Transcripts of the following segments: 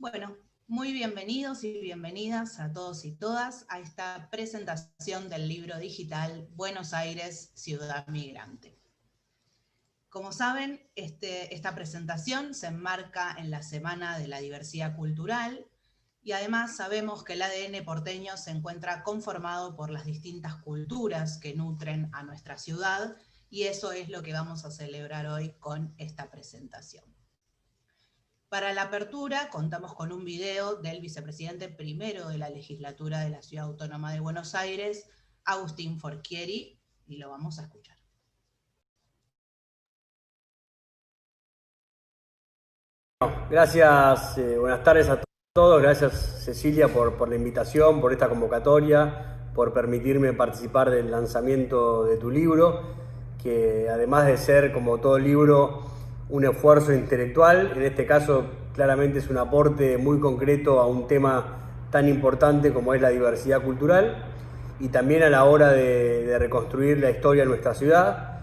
Bueno, muy bienvenidos y bienvenidas a todos y todas a esta presentación del libro digital Buenos Aires, Ciudad Migrante. Como saben, esta presentación se enmarca en la Semana de la Diversidad Cultural y además sabemos que el ADN porteño se encuentra conformado por las distintas culturas que nutren a nuestra ciudad y eso es lo que vamos a celebrar hoy con esta presentación. Para la apertura contamos con un video del vicepresidente primero de la legislatura de la Ciudad Autónoma de Buenos Aires, Agustín Forchieri, y lo vamos a escuchar. Gracias, buenas tardes a todos, gracias Cecilia por la invitación, por esta convocatoria, por permitirme participar del lanzamiento de tu libro, que además de ser, como todo libro, un esfuerzo intelectual, en este caso claramente es un aporte muy concreto a un tema tan importante como es la diversidad cultural y también a la hora de reconstruir la historia de nuestra ciudad.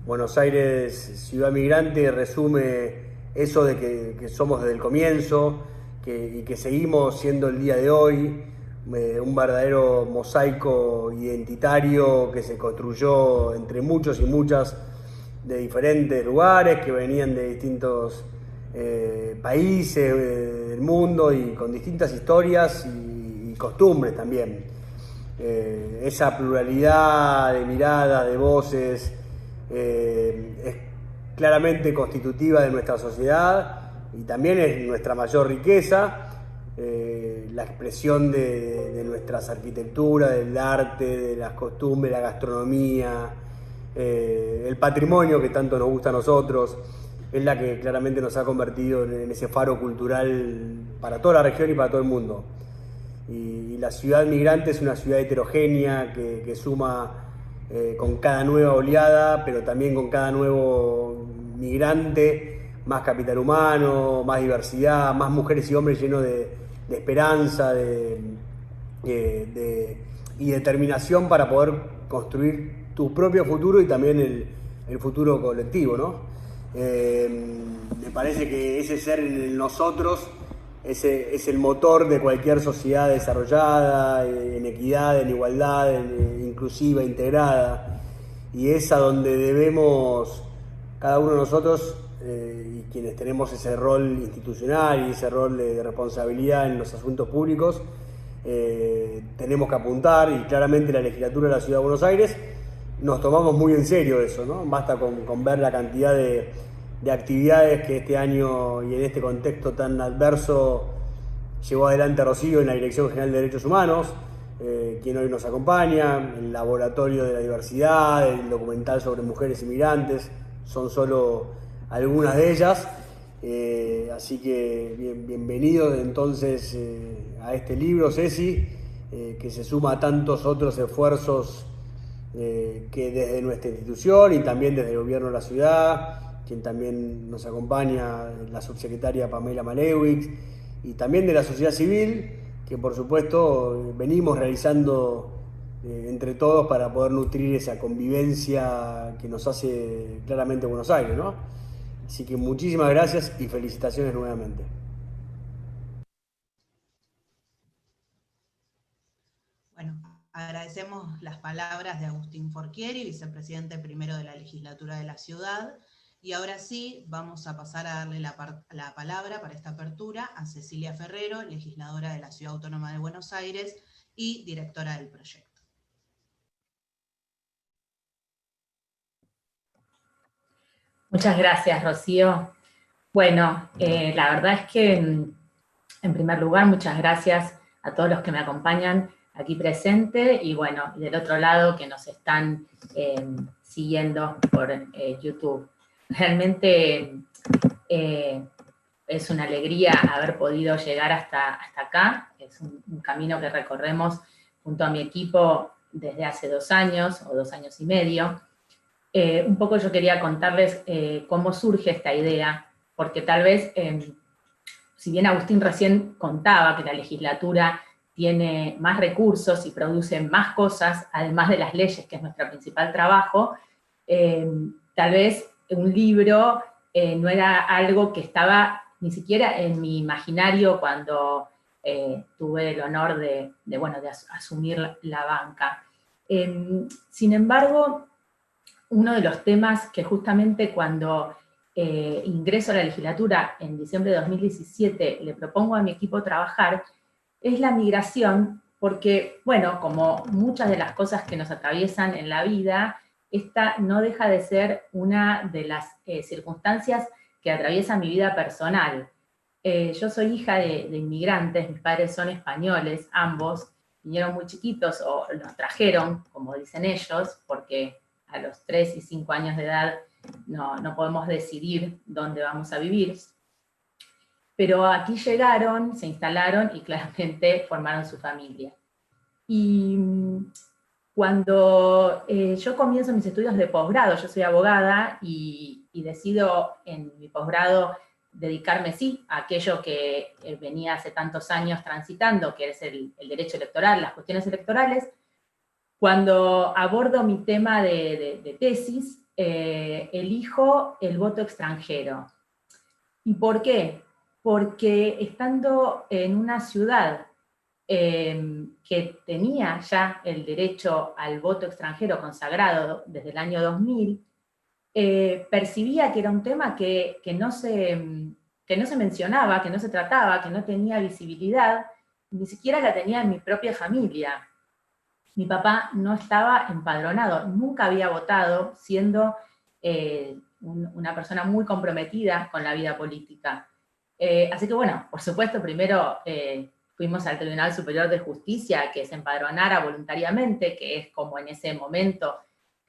Buenos Aires, ciudad migrante, resume eso de que somos desde el comienzo y que seguimos siendo el día de hoy, un verdadero mosaico identitario que se construyó entre muchos y muchas de diferentes lugares, que venían de distintos países del mundo y con distintas historias y costumbres también. Esa pluralidad de miradas, de voces, es claramente constitutiva de nuestra sociedad y también es nuestra mayor riqueza, la expresión de nuestras arquitecturas, del arte, de las costumbres, la gastronomía, el patrimonio que tanto nos gusta a nosotros, es la que claramente nos ha convertido en ese faro cultural para toda la región y para todo el mundo. Y la ciudad migrante es una ciudad heterogénea que suma con cada nueva oleada, pero también con cada nuevo migrante, más capital humano, más diversidad, más mujeres y hombres llenos de esperanza y determinación para poder construir tu propio futuro y también el futuro colectivo, ¿no? Me parece que ese ser en nosotros es el motor de cualquier sociedad desarrollada, en equidad, en igualdad, inclusiva, integrada, y es a donde debemos cada uno de nosotros y quienes tenemos ese rol institucional y ese rol de responsabilidad en los asuntos públicos, tenemos que apuntar, y claramente la legislatura de la Ciudad de Buenos Aires nos tomamos muy en serio eso, ¿no? Basta con ver la cantidad de actividades que este año y en este contexto tan adverso llevó adelante Rocío en la Dirección General de Derechos Humanos, quien hoy nos acompaña, el Laboratorio de la Diversidad, el documental sobre mujeres inmigrantes, son solo algunas de ellas. Así que bienvenidos entonces a este libro, Ceci, que se suma a tantos otros esfuerzos que desde nuestra institución y también desde el gobierno de la ciudad, quien también nos acompaña, la subsecretaria Pamela Malewicz, y también de la sociedad civil, que por supuesto venimos realizando entre todos para poder nutrir esa convivencia que nos hace claramente Buenos Aires, ¿no? Así que muchísimas gracias y felicitaciones nuevamente. Bueno, agradecemos las palabras de Agustín Forchieri, vicepresidente primero de la legislatura de la ciudad. Y ahora sí, vamos a pasar a darle la palabra para esta apertura a Cecilia Ferrero, legisladora de la Ciudad Autónoma de Buenos Aires y directora del proyecto. Muchas gracias, Rocío. Bueno, la verdad es que, en primer lugar, muchas gracias a todos los que me acompañan aquí presente y bueno, del otro lado que nos están siguiendo por YouTube. Realmente es una alegría haber podido llegar hasta acá. Es un camino que recorremos junto a mi equipo desde hace 2 años o 2 años y medio. Un poco yo quería contarles cómo surge esta idea, porque tal vez, si bien Agustín recién contaba que la legislatura tiene más recursos y produce más cosas, además de las leyes, que es nuestro principal trabajo, tal vez un libro no era algo que estaba ni siquiera en mi imaginario cuando tuve el honor de asumir la banca. Sin embargo, uno de los temas que justamente cuando ingreso a la legislatura en diciembre de 2017 le propongo a mi equipo trabajar, es la migración, porque, bueno, como muchas de las cosas que nos atraviesan en la vida, esta no deja de ser una de las circunstancias que atraviesa mi vida personal. Yo soy hija de inmigrantes, mis padres son españoles, ambos, vinieron muy chiquitos o los trajeron, como dicen ellos, porque a los 3 y 5 años de edad no podemos decidir dónde vamos a vivir. Pero aquí llegaron, se instalaron y claramente formaron su familia. Y cuando yo comienzo mis estudios de posgrado, yo soy abogada y decido en mi posgrado dedicarme, sí, a aquello que venía hace tantos años transitando, que es el derecho electoral, las cuestiones electorales. Cuando abordo mi tema de tesis, elijo el voto extranjero. ¿Y por qué? Porque estando en una ciudad que tenía ya el derecho al voto extranjero consagrado desde el año 2000, percibía que era un tema que no se mencionaba, que no se trataba, que no tenía visibilidad, ni siquiera la tenía en mi propia familia. Mi papá no estaba empadronado, nunca había votado, siendo una persona muy comprometida con la vida política. Así que bueno, por supuesto, primero fuimos al Tribunal Superior de Justicia que se empadronara voluntariamente, que es como en ese momento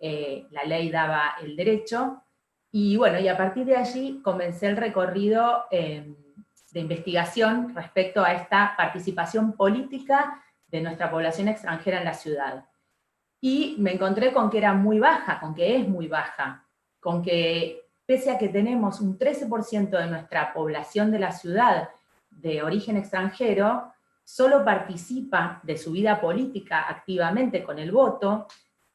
la ley daba el derecho, y bueno, y a partir de allí comencé el recorrido de investigación respecto a esta participación política de nuestra población extranjera en la ciudad. Y me encontré con que era muy baja, con que es muy baja, con que pese a que tenemos un 13% de nuestra población de la ciudad de origen extranjero, solo participa de su vida política activamente con el voto.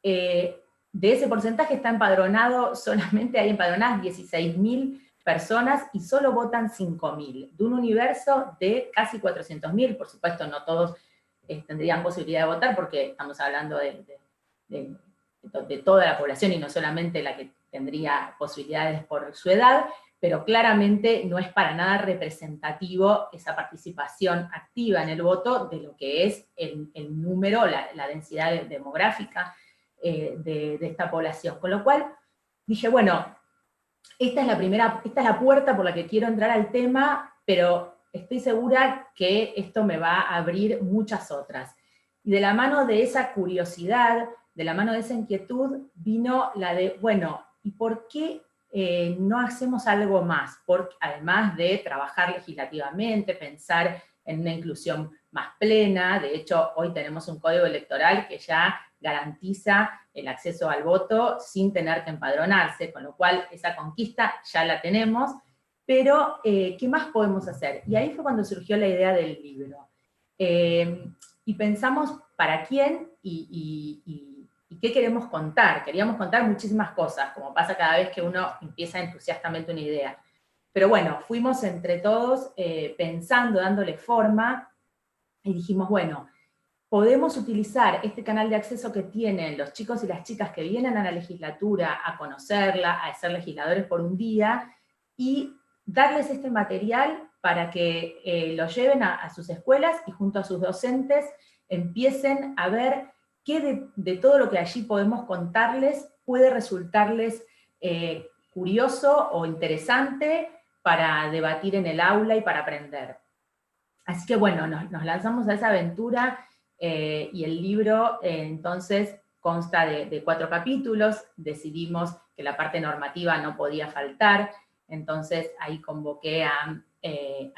De ese porcentaje está empadronado, solamente hay empadronadas 16.000 personas y solo votan 5.000, de un universo de casi 400.000, por supuesto no todos tendrían posibilidad de votar porque estamos hablando de toda la población y no solamente la que tendría posibilidades por su edad, pero claramente no es para nada representativo esa participación activa en el voto de lo que es el número, la densidad demográfica de esta población. Con lo cual dije, bueno, esta es la puerta por la que quiero entrar al tema, pero estoy segura que esto me va a abrir muchas otras. Y de la mano de esa curiosidad, de la mano de esa inquietud, vino la de, bueno, ¿y por qué no hacemos algo más? Además de trabajar legislativamente, pensar en una inclusión más plena. De hecho, hoy tenemos un código electoral que ya garantiza el acceso al voto sin tener que empadronarse, con lo cual esa conquista ya la tenemos. Pero, ¿qué más podemos hacer? Y ahí fue cuando surgió la idea del libro. Y pensamos para quién y qué queremos contar. Queríamos contar muchísimas cosas, como pasa cada vez que uno empieza entusiastamente una idea. Pero bueno, fuimos entre todos pensando, dándole forma, y dijimos, bueno, podemos utilizar este canal de acceso que tienen los chicos y las chicas que vienen a la legislatura a conocerla, a ser legisladores por un día, y darles este material para que lo lleven a sus escuelas y junto a sus docentes empiecen a ver qué de todo lo que allí podemos contarles puede resultarles curioso o interesante para debatir en el aula y para aprender. Así que bueno, nos lanzamos a esa aventura y el libro entonces consta de 4 capítulos. Decidimos que la parte normativa no podía faltar, entonces ahí convoqué a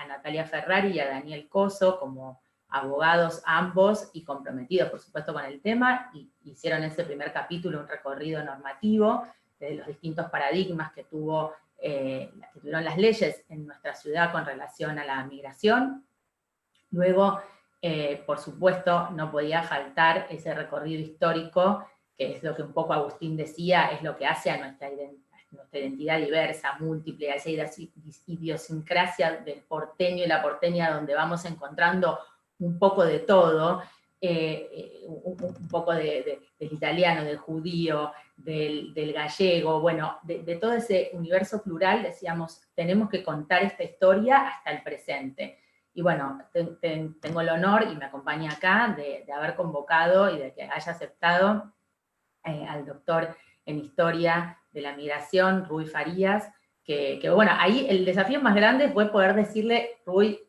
Natalia Ferrari y a Daniel Coso como abogados ambos y comprometidos, por supuesto, con el tema, y hicieron ese primer capítulo un recorrido normativo de los distintos paradigmas que tuvieron las leyes en nuestra ciudad con relación a la migración. Luego, por supuesto, no podía faltar ese recorrido histórico, que es lo que un poco Agustín decía, es lo que hace a nuestra nuestra identidad diversa, múltiple, a esa idiosincrasia del porteño y la porteña, donde vamos encontrando un poco de todo, un poco del italiano, del judío, del gallego, bueno, de todo ese universo plural, decíamos, tenemos que contar esta historia hasta el presente. Y bueno, tengo el honor, y me acompaña acá, de haber convocado y de que haya aceptado al doctor en Historia de la Migración, Rui Farías, que bueno, ahí el desafío más grande fue poder decirle, Rui,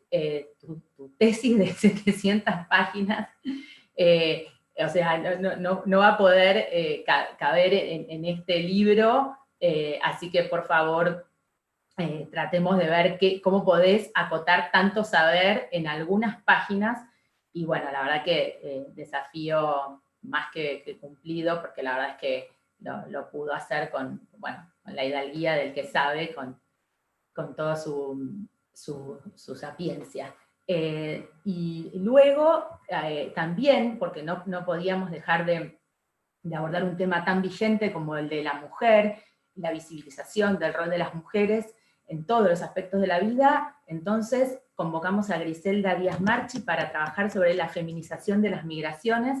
tu tesis de 700 páginas, o sea, no va a poder caber en este libro, así que por favor, tratemos de ver cómo podés acotar tanto saber en algunas páginas, y bueno, la verdad que desafío más que cumplido, porque la verdad es que lo pudo hacer con la hidalguía del que sabe, con toda su sapiencia. Y luego, también, porque no podíamos dejar de abordar un tema tan vigente como el de la mujer, la visibilización del rol de las mujeres en todos los aspectos de la vida, entonces convocamos a Griselda Díaz Marchi para trabajar sobre la feminización de las migraciones,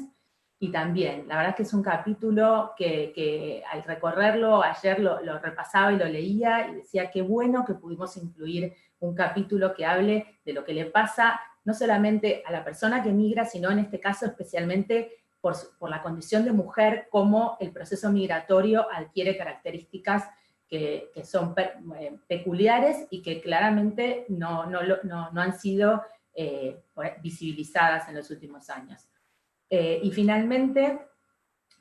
y también, la verdad es que es un capítulo que al recorrerlo, ayer lo repasaba y lo leía, y decía qué bueno que pudimos incluir un capítulo que hable de lo que le pasa no solamente a la persona que migra, sino en este caso especialmente por la condición de mujer, cómo el proceso migratorio adquiere características que son peculiares y que claramente no han sido visibilizadas en los últimos años. Y finalmente,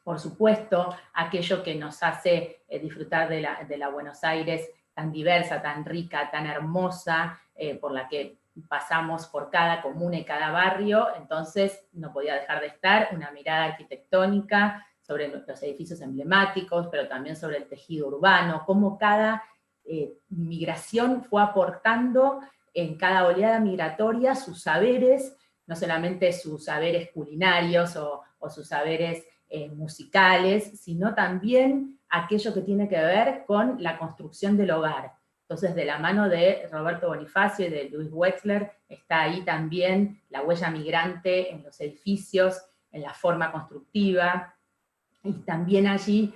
por supuesto, aquello que nos hace disfrutar de la Buenos Aires tan diversa, tan rica, tan hermosa, por la que pasamos por cada comuna y cada barrio, entonces no podía dejar de estar una mirada arquitectónica sobre los edificios emblemáticos, pero también sobre el tejido urbano, cómo cada migración fue aportando en cada oleada migratoria sus saberes, no solamente sus saberes culinarios o sus saberes musicales, sino también aquello que tiene que ver con la construcción del hogar. Entonces, de la mano de Roberto Bonifacio y de Luis Wexler, está ahí también la huella migrante en los edificios, en la forma constructiva, y también allí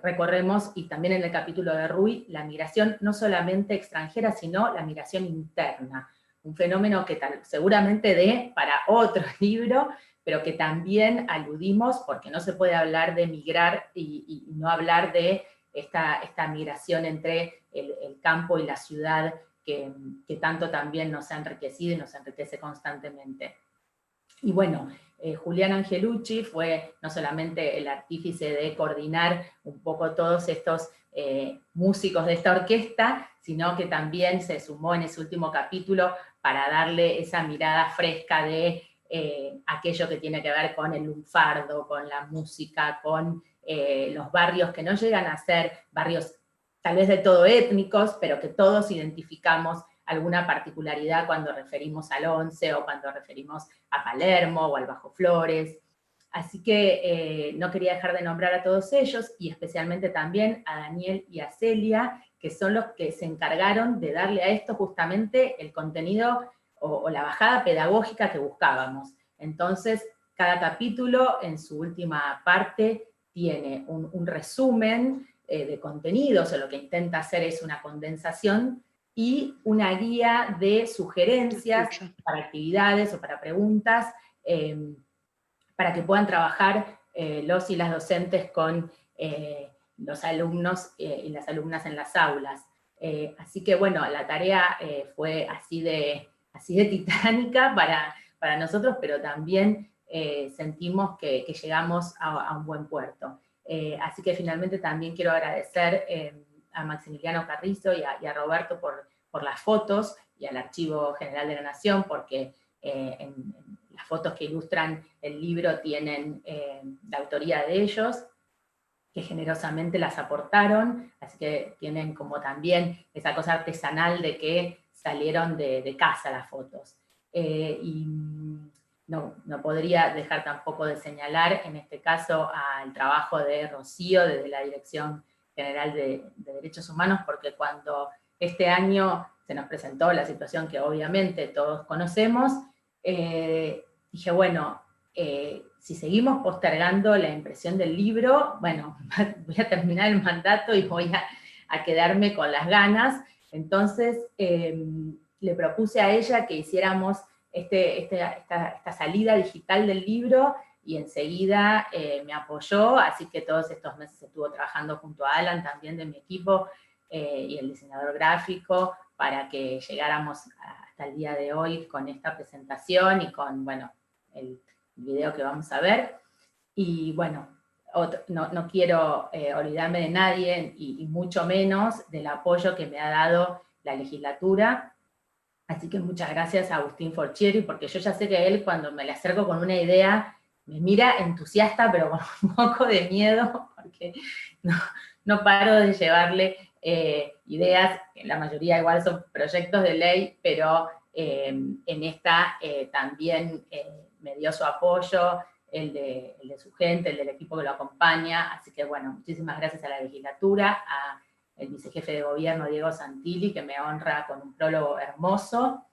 recorremos, y también en el capítulo de Rui, la migración no solamente extranjera, sino la migración interna, un fenómeno que seguramente dé para otro libro, pero que también aludimos, porque no se puede hablar de migrar y no hablar de esta migración entre el campo y la ciudad, que tanto también nos ha enriquecido y nos enriquece constantemente. Y bueno, Julián Angelucci fue no solamente el artífice de coordinar un poco todos estos músicos de esta orquesta, sino que también se sumó en ese último capítulo para darle esa mirada fresca de aquello que tiene que ver con el lunfardo, con la música, con los barrios que no llegan a ser barrios tal vez de todo étnicos, pero que todos identificamos alguna particularidad cuando referimos al Once o cuando referimos a Palermo o al Bajo Flores. Así que no quería dejar de nombrar a todos ellos, y especialmente también a Daniel y a Celia, que son los que se encargaron de darle a esto justamente el contenido o la bajada pedagógica que buscábamos. Entonces, cada capítulo en su última parte tiene un resumen de contenidos, o lo que intenta hacer es una condensación y una guía de sugerencias para actividades o para preguntas, para que puedan trabajar los y las docentes con los alumnos y las alumnas en las aulas. Así que bueno, la tarea fue así de titánica para nosotros, pero también sentimos que llegamos a un buen puerto. Así que finalmente también quiero agradecer a Maximiliano Carrizo y a Roberto por las fotos, y al Archivo General de la Nación, porque en las fotos que ilustran el libro tienen la autoría de ellos, que generosamente las aportaron, así que tienen como también esa cosa artesanal de que salieron de casa las fotos. Y no podría dejar tampoco de señalar, en este caso, al trabajo de Rocío desde la Dirección General de Derechos Humanos, porque cuando este año se nos presentó la situación que obviamente todos conocemos, dije, bueno, si seguimos postergando la impresión del libro, bueno, voy a terminar el mandato y voy a quedarme con las ganas. Entonces, le propuse a ella que hiciéramos esta salida digital del libro, y enseguida me apoyó, así que todos estos meses estuvo trabajando junto a Alan, también de mi equipo, y el diseñador gráfico, para que llegáramos hasta el día de hoy con esta presentación y con, bueno, el video que vamos a ver. Y bueno, no quiero olvidarme de nadie, y mucho menos del apoyo que me ha dado la legislatura. Así que muchas gracias a Agustín Forchieri, porque yo ya sé que él, cuando me le acerco con una idea, me mira entusiasta, pero con un poco de miedo, porque no paro de llevarle ideas, que la mayoría igual son proyectos de ley, pero en esta también me dio su apoyo, el de su gente, el del equipo que lo acompaña. Así que bueno, muchísimas gracias a la legislatura, a el vicejefe de gobierno Diego Santilli, que me honra con un prólogo hermoso,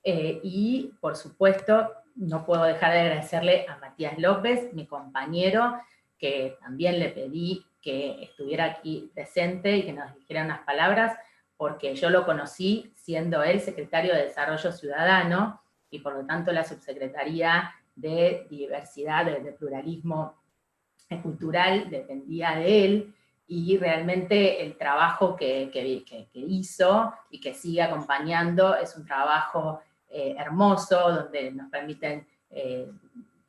y por supuesto no puedo dejar de agradecerle a Matías López, mi compañero, que también le pedí que estuviera aquí presente y que nos dijera unas palabras, porque yo lo conocí siendo él secretario de Desarrollo Ciudadano, y por lo tanto la subsecretaría de Diversidad, de Pluralismo Cultural dependía de él, y realmente el trabajo que hizo y que sigue acompañando es un trabajo hermoso, donde nos permiten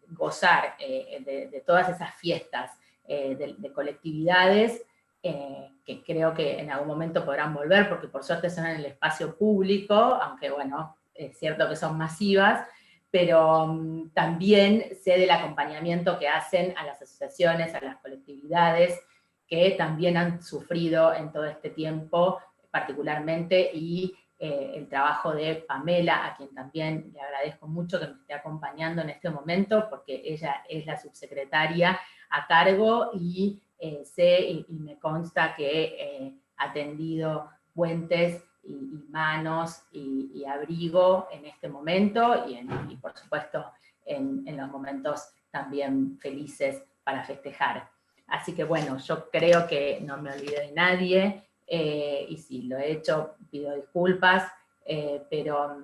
gozar de todas esas fiestas de colectividades, que creo que en algún momento podrán volver, porque por suerte son en el espacio público, aunque bueno, es cierto que son masivas, pero también sé del acompañamiento que hacen a las asociaciones, a las colectividades, que también han sufrido en todo este tiempo particularmente, y el trabajo de Pamela, a quien también le agradezco mucho que me esté acompañando en este momento, porque ella es la subsecretaria a cargo, y sé y me consta que ha atendido puentes y manos y abrigo en este momento, y por supuesto en los momentos también felices para festejar. Así que bueno, yo creo que no me olvidé de nadie, y si lo he hecho pido disculpas, pero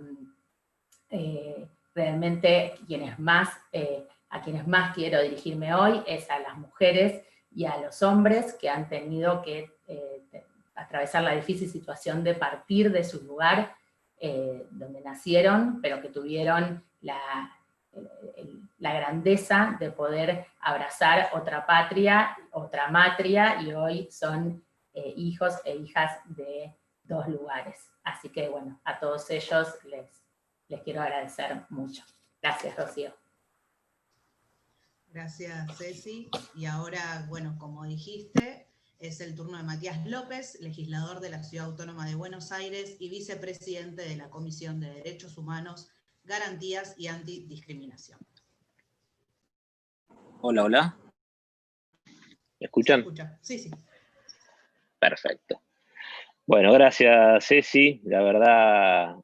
realmente a quienes más quiero dirigirme hoy es a las mujeres y a los hombres que han tenido que atravesar la difícil situación de partir de su lugar donde nacieron, pero que tuvieron la grandeza de poder abrazar otra patria, otra matria, y hoy son hijos e hijas de dos lugares. Así que bueno, a todos ellos les quiero agradecer mucho. Gracias, Rocío. Gracias, Ceci. Y ahora, bueno, como dijiste, es el turno de Matías López, legislador de la Ciudad Autónoma de Buenos Aires y vicepresidente de la Comisión de Derechos Humanos, Garantías y Antidiscriminación. Hola, hola. ¿Me escuchan? ¿Se escucha? Sí, sí. Perfecto. Bueno, gracias, Ceci. La verdad,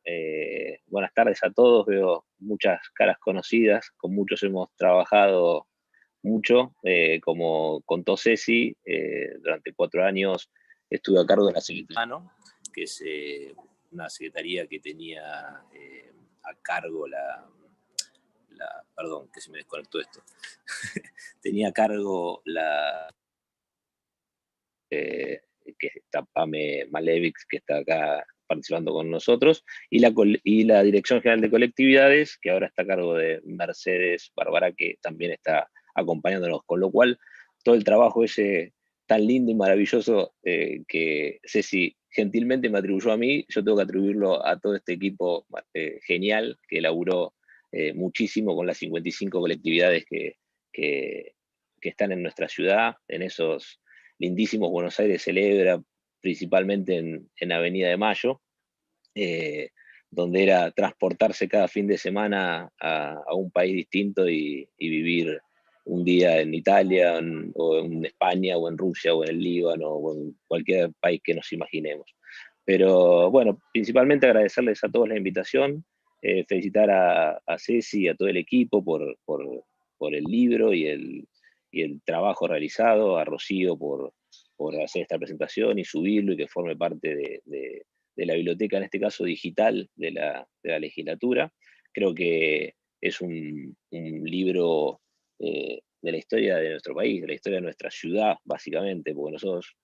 buenas tardes a todos. Veo muchas caras conocidas, con muchos hemos trabajado mucho. Como contó Ceci, durante 4 años estuve a cargo de la Secretaría, que es una secretaría que tenía a cargo perdón, que se me desconectó esto. Tenía a cargo que está Pame Malevich, que está acá participando con nosotros, y la Dirección General de Colectividades, que ahora está a cargo de Mercedes Bárbara, que también está acompañándonos, con lo cual todo el trabajo ese tan lindo y maravilloso que Ceci gentilmente me atribuyó a mí, yo tengo que atribuirlo a todo este equipo genial que elaboró muchísimo con las 55 colectividades que están en nuestra ciudad, en esos lindísimos Buenos Aires celebra, principalmente en Avenida de Mayo, donde era transportarse cada fin de semana a un país distinto y vivir un día en Italia, o en España, o en Rusia, o en el Líbano, o en cualquier país que nos imaginemos. Pero bueno, principalmente agradecerles a todos la invitación, felicitar a Ceci y a todo el equipo por el libro y el trabajo realizado, a Rocío por hacer esta presentación y subirlo y que forme parte de la biblioteca, en este caso digital, de la legislatura. Creo que es un libro de la historia de nuestro país, de la historia de nuestra ciudad, básicamente, porque nosotros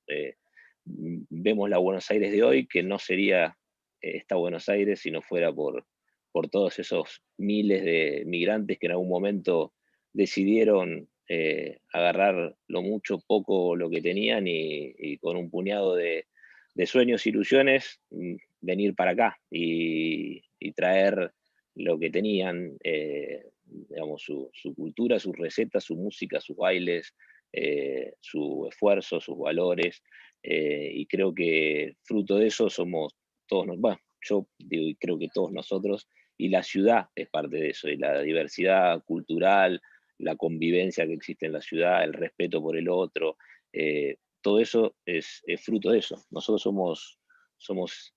vemos la Buenos Aires de hoy, que no sería esta Buenos Aires si no fuera por todos esos miles de migrantes que en algún momento decidieron agarrar lo mucho, poco lo que tenían y con un puñado de sueños e ilusiones venir para acá y traer lo que tenían, digamos, su cultura, sus recetas, su música, sus bailes, su esfuerzo, sus valores, y creo que fruto de eso somos todos, bueno, yo digo, y creo que todos nosotros, y la ciudad es parte de eso, y la diversidad cultural, la convivencia que existe en la ciudad, el respeto por el otro, todo eso es fruto de eso. Nosotros somos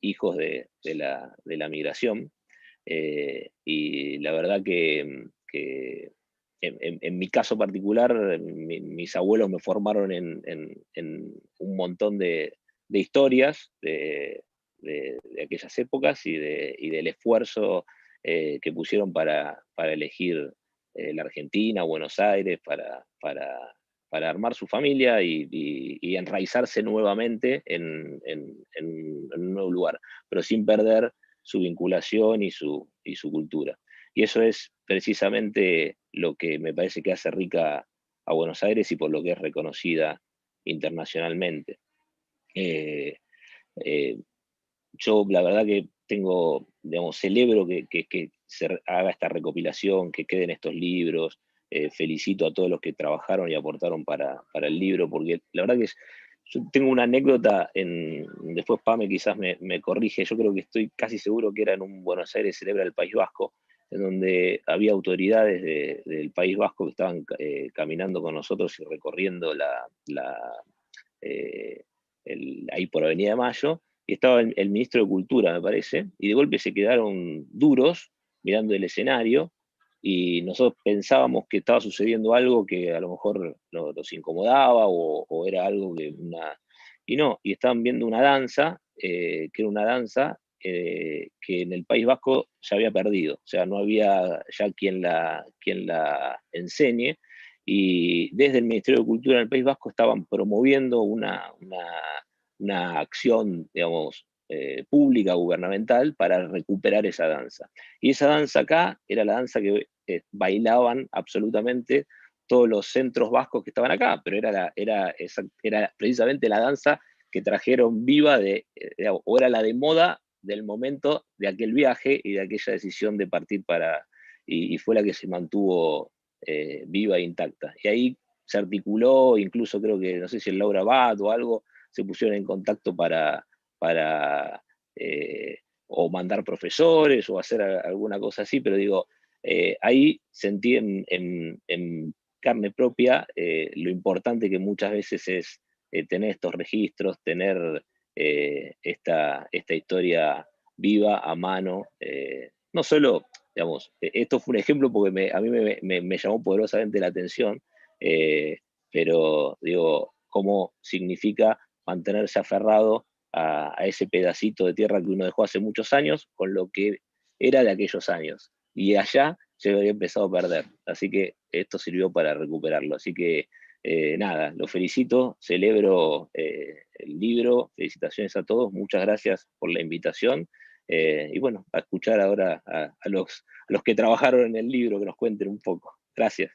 hijos de la migración, y la verdad que en mi caso particular, mis abuelos me formaron en un montón de historias de aquellas épocas y del esfuerzo que pusieron para elegir la Argentina, Buenos Aires, para armar su familia y enraizarse nuevamente en un nuevo lugar, pero sin perder su vinculación y su cultura. Y eso es precisamente lo que me parece que hace rica a Buenos Aires y por lo que es reconocida internacionalmente. Yo la verdad que digamos, celebro que se haga esta recopilación, que queden estos libros, felicito a todos los que trabajaron y aportaron para el libro, porque la verdad que yo tengo una anécdota, después Pame quizás me corrige, yo creo que estoy casi seguro que era en un Buenos Aires Celebra el País Vasco, en donde había autoridades del País Vasco que estaban caminando con nosotros y recorriendo ahí por Avenida de Mayo, y estaba el ministro de Cultura, me parece, y de golpe se quedaron duros mirando el escenario, y nosotros pensábamos que estaba sucediendo algo que a lo mejor los incomodaba o era algo y no, y estaban viendo una danza, que era una danza que en el País Vasco se había perdido, o sea, no había ya quien la enseñe, y desde el Ministerio de Cultura del País Vasco estaban promoviendo una acción, digamos, pública, gubernamental, para recuperar esa danza. Y esa danza acá era la danza que bailaban absolutamente todos los centros vascos que estaban acá, pero era precisamente la danza que trajeron viva, o era la de moda del momento de aquel viaje y de aquella decisión de partir y fue la que se mantuvo viva e intacta. Y ahí se articuló, incluso creo que, no sé si el Laura Abad o algo, se pusieron en contacto para o mandar profesores o hacer alguna cosa así, pero digo, ahí sentí en carne propia lo importante que muchas veces es tener estos registros, tener esta historia viva a mano, no solo, digamos, esto fue un ejemplo porque a mí me llamó poderosamente la atención, pero digo, cómo significa mantenerse aferrado a ese pedacito de tierra que uno dejó hace muchos años con lo que era de aquellos años. Y allá se había empezado a perder. Así que esto sirvió para recuperarlo. Así que nada, lo felicito, celebro el libro, felicitaciones a todos, muchas gracias por la invitación. Y bueno, a escuchar ahora a los que trabajaron en el libro, que nos cuenten un poco. Gracias.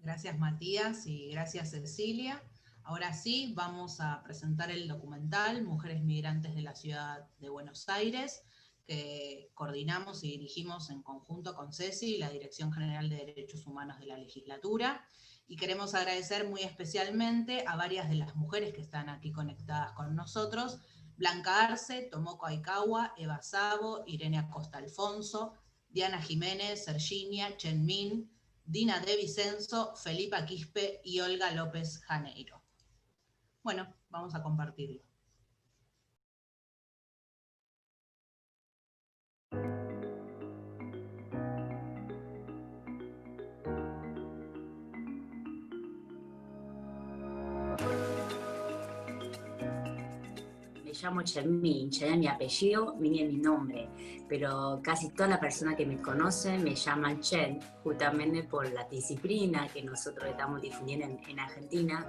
Gracias Matías y gracias Cecilia. Ahora sí, vamos a presentar el documental Mujeres Migrantes de la Ciudad de Buenos Aires, que coordinamos y dirigimos en conjunto con Ceci, la Dirección General de Derechos Humanos de la Legislatura, y queremos agradecer muy especialmente a varias de las mujeres que están aquí conectadas con nosotros: Blanca Arce, Tomoko Aikawa, Eva Sabo, Irene Acosta Alfonso, Diana Jiménez, Serginia, Chen Min, Dina de Vicenzo, Felipa Quispe y Olga López Janeiro. Bueno, vamos a compartirlo. Me llamo Chermín, Chen es mi apellido, Min es mi nombre, pero casi toda la persona que me conoce me llaman Chen, justamente por la disciplina que nosotros estamos difundiendo en Argentina.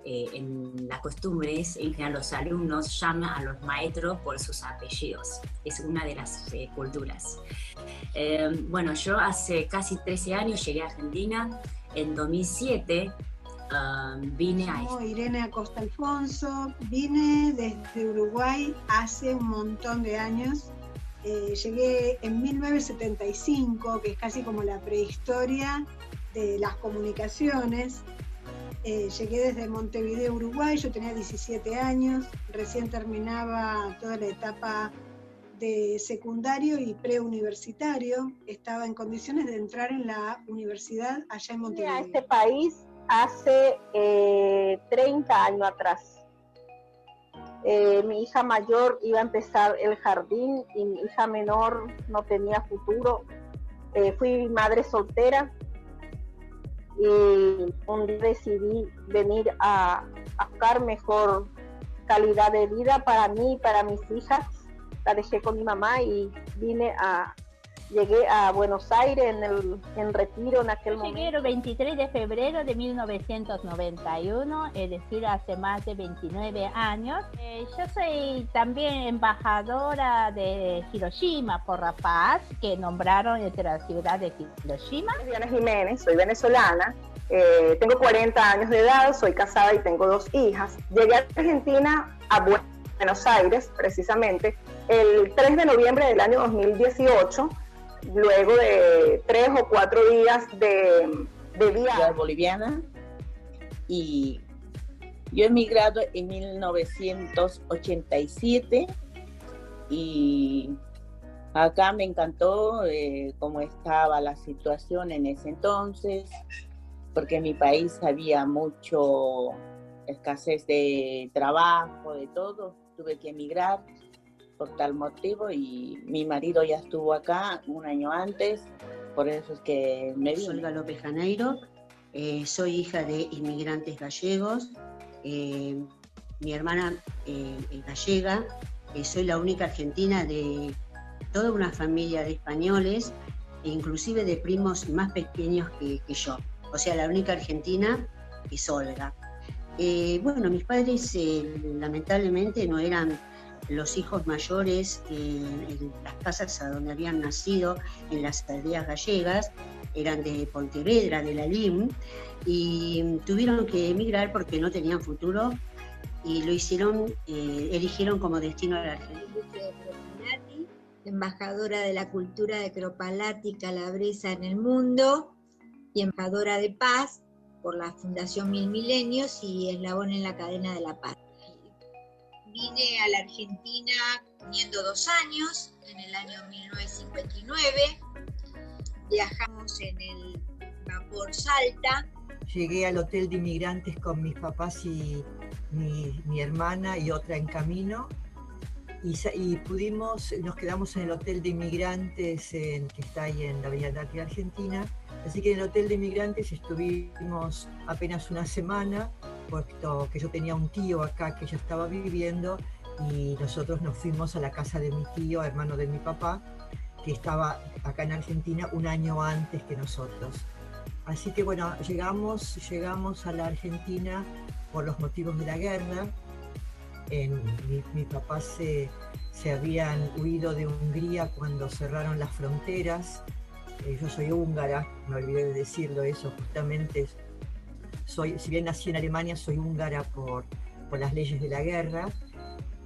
En las costumbres, en general los alumnos llaman a los maestros por sus apellidos, es una de las culturas. Bueno, yo hace casi 13 años llegué a Argentina, en 2007, vine a... Irene Acosta Alfonso, vine desde Uruguay hace un montón de años. Llegué en 1975, que es casi como la prehistoria de las comunicaciones. Llegué desde Montevideo, Uruguay, yo tenía 17 años, recién terminaba toda la etapa de secundario y preuniversitario. Estaba en condiciones de entrar en la universidad allá en Montevideo. A este país hace 30 años atrás. Mi hija mayor iba a empezar el jardín y mi hija menor no tenía futuro. Fui madre soltera y un día decidí venir a buscar mejor calidad de vida para mí y para mis hijas. La dejé con mi mamá y llegué a Buenos Aires en retiro en aquel momento. Llegué el 23 de febrero de 1991, es decir, hace más de 29 años. Yo soy también embajadora de Hiroshima por la paz, que nombraron entre la ciudad de Hiroshima. Soy Diana Jiménez, soy venezolana, tengo 40 años de edad, soy casada y tengo 2 hijas. Llegué a Argentina, a Buenos Aires, precisamente, el 3 de noviembre del año 2018, luego de 3 o 4 días de viaje. Soy boliviana y yo he emigrado en 1987 y acá me encantó cómo estaba la situación en ese entonces, porque en mi país había mucho escasez de trabajo, de todo, tuve que emigrar por tal motivo y mi marido ya estuvo acá un año antes, por eso es que me vine. Olga López Janeiro, soy hija de inmigrantes gallegos, mi hermana es gallega, soy la única argentina de toda una familia de españoles, e inclusive de primos más pequeños que yo, o sea, la única argentina es Olga. Bueno, mis padres lamentablemente no eran los hijos mayores en las casas a donde habían nacido, en las aldeas gallegas, eran de Pontevedra, de la LIM, y tuvieron que emigrar porque no tenían futuro y lo hicieron, eligieron como destino a la Argentina. Embajadora de la cultura de Cropalati Calabresa en el mundo y embajadora de paz por la Fundación Mil Milenios y eslabón en la cadena de la paz. Vine a la Argentina teniendo 2 años, en el año 1959. Viajamos en el vapor Salta. Llegué al hotel de inmigrantes con mis papás y mi hermana y otra en camino. Y nos quedamos en el hotel de inmigrantes que está ahí en la Avenida Atlántida Argentina. Así que en el hotel de inmigrantes estuvimos apenas una semana, puesto que yo tenía un tío acá que ya estaba viviendo y nosotros nos fuimos a la casa de mi tío, hermano de mi papá, que estaba acá en Argentina un año antes que nosotros. Así que bueno, llegamos a la Argentina por los motivos de la guerra. Mi papá se habían huido de Hungría cuando cerraron las fronteras. Yo soy húngara, me olvidé de decirlo eso, justamente si bien nací en Alemania, soy húngara por las leyes de la guerra.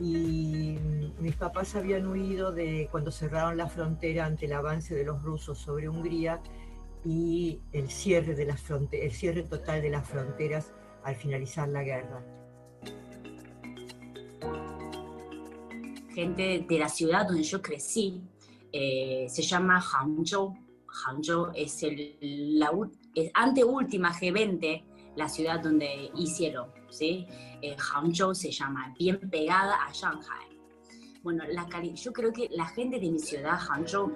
Y mis papás habían huido de cuando cerraron la frontera ante el avance de los rusos sobre Hungría y el cierre total de las fronteras al finalizar la guerra. Gente de la ciudad donde yo crecí, se llama Hangzhou. Hangzhou es anteúltima G20, la ciudad donde hicieron, ¿sí? Hangzhou se llama, bien pegada a Shanghai. Bueno, yo creo que la gente de mi ciudad, Hangzhou,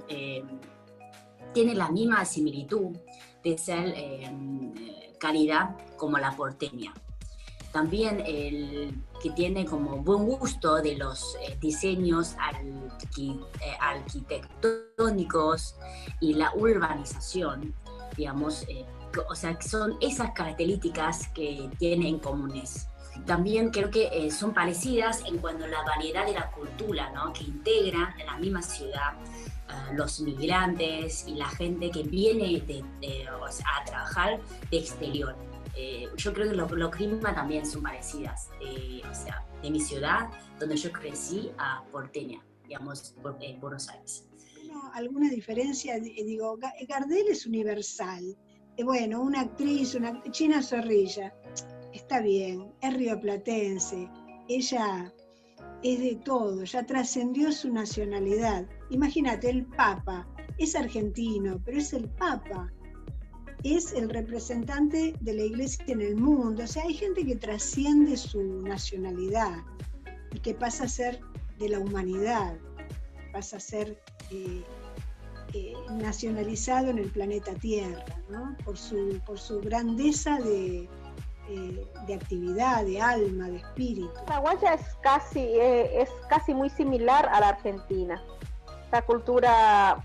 tiene la misma similitud de ser calidad como la porteña. También que tiene como buen gusto de los diseños arquitectónicos y la urbanización, digamos, o sea, son esas características que tienen en comunes. También creo que son parecidas en cuanto a la variedad de la cultura, ¿no? Que integran en la misma ciudad los migrantes y la gente que viene a trabajar de exterior. Yo creo que los climas también son parecidas, o sea, de mi ciudad, donde yo crecí, a porteña, digamos, Buenos Aires. No, alguna diferencia, digo, Gardel es universal. Bueno, una actriz, China Zorrilla, está bien, es rioplatense, ella es de todo, ya trascendió su nacionalidad. Imagínate, el Papa es argentino, pero es el Papa. Es el representante de la iglesia en el mundo. O sea, hay gente que trasciende su nacionalidad y que pasa a ser de la humanidad, pasa a ser nacionalizado en el planeta Tierra, ¿no? Por su grandeza de actividad, de alma, de espíritu. Paraguaya es casi muy similar a la Argentina. La cultura,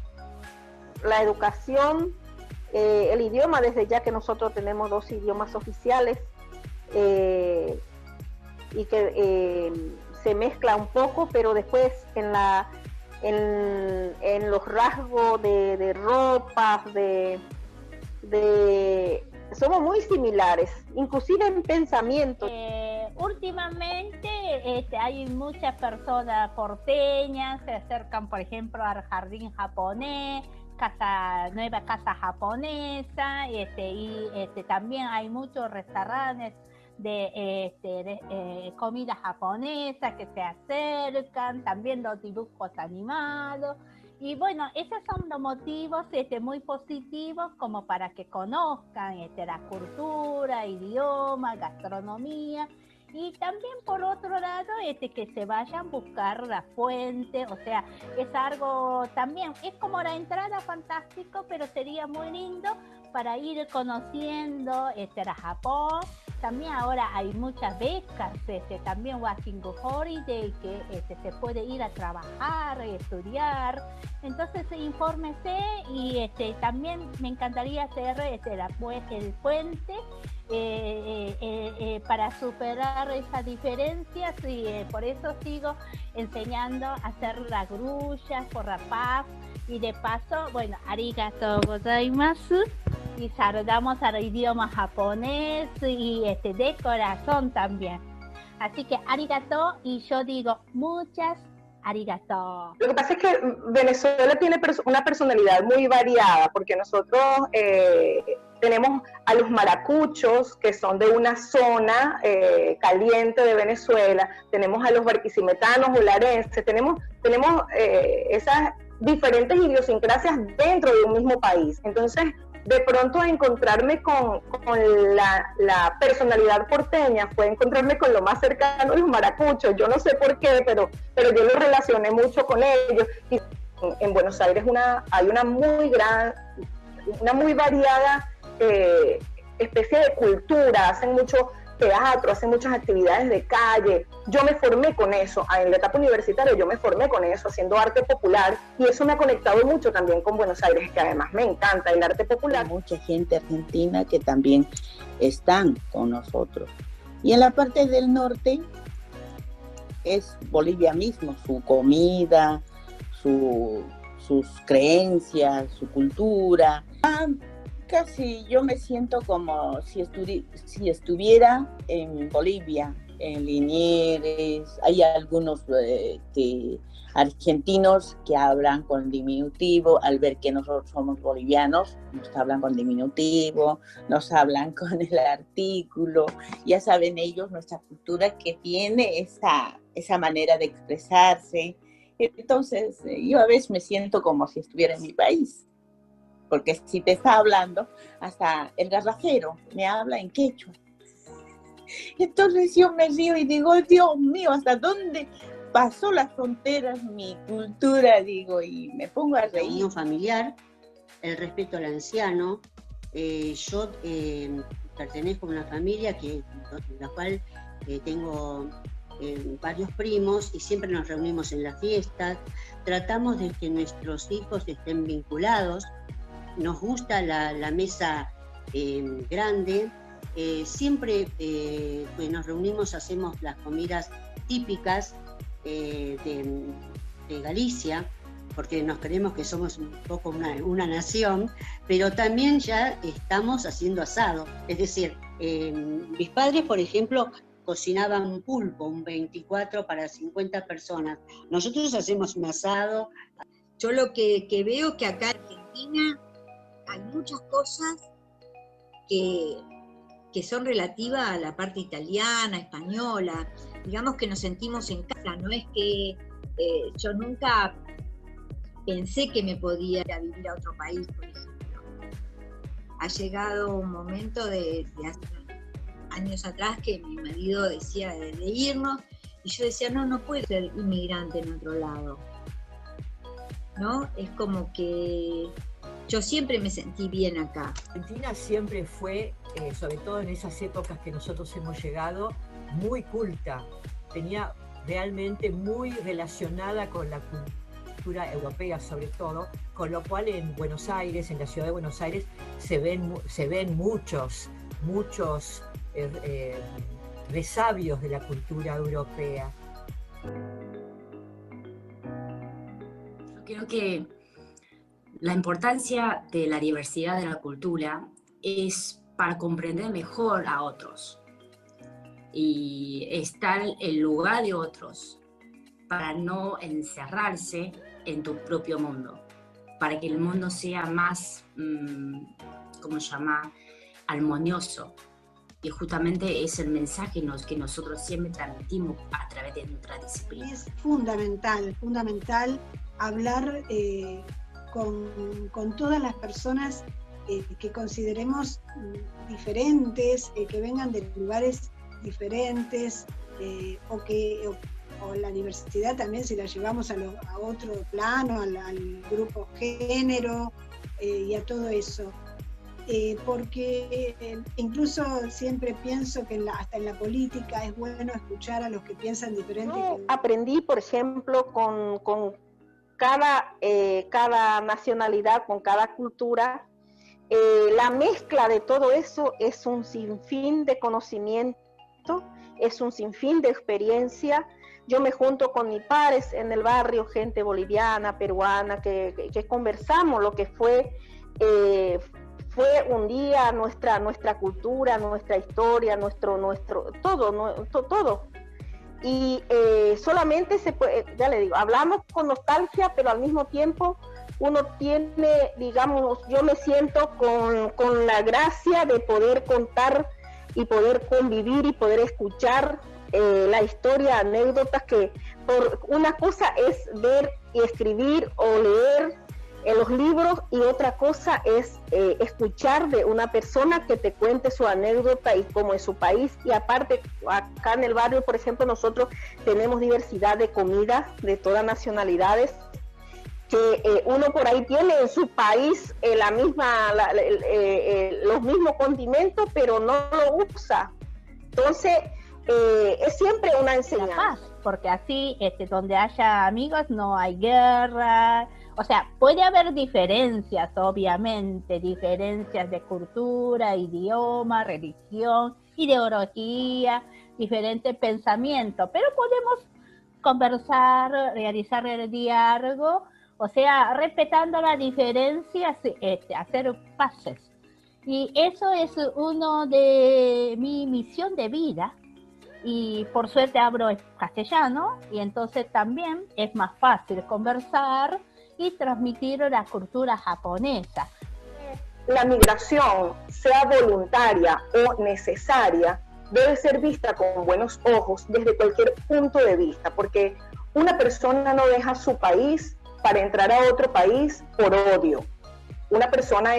la educación, el idioma, desde ya que nosotros tenemos 2 idiomas oficiales y que se mezcla un poco, pero después en los rasgos de ropas, somos muy similares, inclusive en pensamiento. Últimamente hay muchas personas porteñas, se acercan, por ejemplo, al jardín japonés, nueva casa japonesa, y también hay muchos restaurantes de comida japonesa que se acercan, también los dibujos animados. Y bueno, esos son los motivos muy positivos como para que conozcan la cultura, idioma, gastronomía. Y también por otro lado, que se vayan a buscar la fuente, o sea, es algo también, es como la entrada fantástico, pero sería muy lindo para ir conociendo a Japón. También ahora hay muchas becas, también Working Holiday, que se puede ir a trabajar, estudiar. Entonces infórmese y también me encantaría hacer el puente para superar esas diferencias, y por eso sigo enseñando a hacer la grulla por la paz. Y de paso, bueno, arigatou gozaimasu, y saludamos al idioma japonés y de corazón también. Así que arigatou, y yo digo muchas arigatou. Lo que pasa es que Venezuela tiene una personalidad muy variada, porque nosotros tenemos a los maracuchos, que son de una zona caliente de Venezuela, tenemos a los barquisimetanos o larenses, tenemos esas diferentes idiosincrasias dentro de un mismo país. Entonces, de pronto encontrarme con la personalidad porteña fue encontrarme con lo más cercano a los maracuchos. Yo no sé por qué, pero yo lo relacioné mucho con ellos. Y en Buenos Aires hay una muy variada especie de cultura, hacen mucho teatro, hacen muchas actividades de calle. Yo me formé con eso, en la etapa universitaria yo me formé con eso, haciendo arte popular, y eso me ha conectado mucho también con Buenos Aires, que además me encanta el arte popular. Hay mucha gente argentina que también están con nosotros. Y en la parte del norte es Bolivia mismo, su comida, sus creencias, su cultura. Casi yo me siento como si estuviera en Bolivia, en Liniers. Hay algunos argentinos que hablan con diminutivo, al ver que nosotros somos bolivianos, nos hablan con diminutivo, nos hablan con el artículo. Ya saben ellos nuestra cultura, que tiene esa manera de expresarse. Entonces yo a veces me siento como si estuviera en mi país. porque si te está hablando, hasta el garrafero me habla en quechua. Entonces yo me río y digo, Dios mío, ¿hasta dónde pasó las fronteras mi cultura? Digo, y me pongo a reír. La unión familiar, el respeto al anciano. Yo pertenezco a una familia en la cual tengo varios primos y siempre nos reunimos en las fiestas. Tratamos de que nuestros hijos estén vinculados. Nos gusta la mesa grande. Siempre nos reunimos, hacemos las comidas típicas de Galicia, porque nos creemos que somos un poco una nación, pero también ya estamos haciendo asado. Es decir, mis padres, por ejemplo, cocinaban un pulpo, un 24 para 50 personas. Nosotros hacemos un asado. Yo lo que veo que acá en Argentina hay muchas cosas que son relativas a la parte italiana, española. Digamos que nos sentimos en casa, no es que yo nunca pensé que me podía ir a vivir a otro país, por ejemplo. Ha llegado un momento de hace años atrás que mi marido decía de irnos, y yo decía, no puedo ser inmigrante en otro lado, ¿no? Es como que yo siempre me sentí bien acá. Argentina siempre fue, sobre todo en esas épocas que nosotros hemos llegado, muy culta, tenía realmente muy relacionada con la cultura europea sobre todo, con lo cual en Buenos Aires, en la ciudad de Buenos Aires, se ven muchos resabios de la cultura europea. Yo creo que la importancia de la diversidad de la cultura es para comprender mejor a otros y estar en lugar de otros, para no encerrarse en tu propio mundo, para que el mundo sea más, ¿cómo se llama?, armonioso. Y justamente es el mensaje que nosotros siempre transmitimos a través de nuestra disciplina. Es fundamental hablar con todas las personas que consideremos diferentes, que vengan de lugares diferentes, o la diversidad también, si la llevamos a otro plano, al grupo género y a todo eso. Porque incluso siempre pienso que hasta en la política es bueno escuchar a los que piensan diferente. Aprendí, por ejemplo, con cada nacionalidad, con cada cultura, la mezcla de todo eso es un sinfín de conocimiento, es un sinfín de experiencia. Yo me junto con mis pares en el barrio, gente boliviana, peruana, que conversamos lo que fue un día nuestra cultura, nuestra historia, nuestro todo. Y solamente se puede, ya le digo, hablamos con nostalgia, pero al mismo tiempo uno tiene, digamos, yo me siento con la gracia de poder contar y poder convivir y poder escuchar la historia, anécdotas que por una cosa es ver y escribir o leer en los libros y otra cosa es escuchar de una persona que te cuente su anécdota y cómo es su país. Y aparte, acá en el barrio, por ejemplo, nosotros tenemos diversidad de comidas de todas nacionalidades, que uno por ahí tiene en su país los mismos condimentos, pero no lo usa. Entonces, es siempre una enseñanza. Paz, porque así, donde haya amigos no hay guerra. O sea, puede haber diferencias, obviamente, diferencias de cultura, idioma, religión, ideología, diferentes pensamientos, pero podemos conversar, realizar el diálogo, o sea, respetando las diferencias, hacer paces. Y eso es uno de mi misión de vida. Y por suerte hablo castellano, y entonces también es más fácil conversar y transmitir la cultura japonesa. La migración, sea voluntaria o necesaria, debe ser vista con buenos ojos desde cualquier punto de vista, porque una persona no deja su país para entrar a otro país por odio. una persona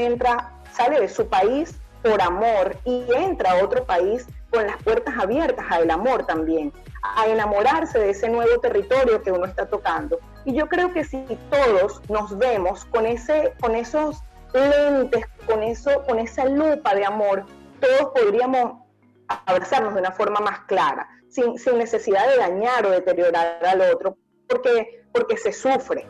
sale de su país por amor y entra a otro país con las puertas abiertas al amor también, a enamorarse de ese nuevo territorio que uno está tocando. Y yo creo que si todos nos vemos con esos lentes, con esa lupa de amor, todos podríamos abrazarnos de una forma más clara, sin necesidad de dañar o deteriorar al otro, porque se sufre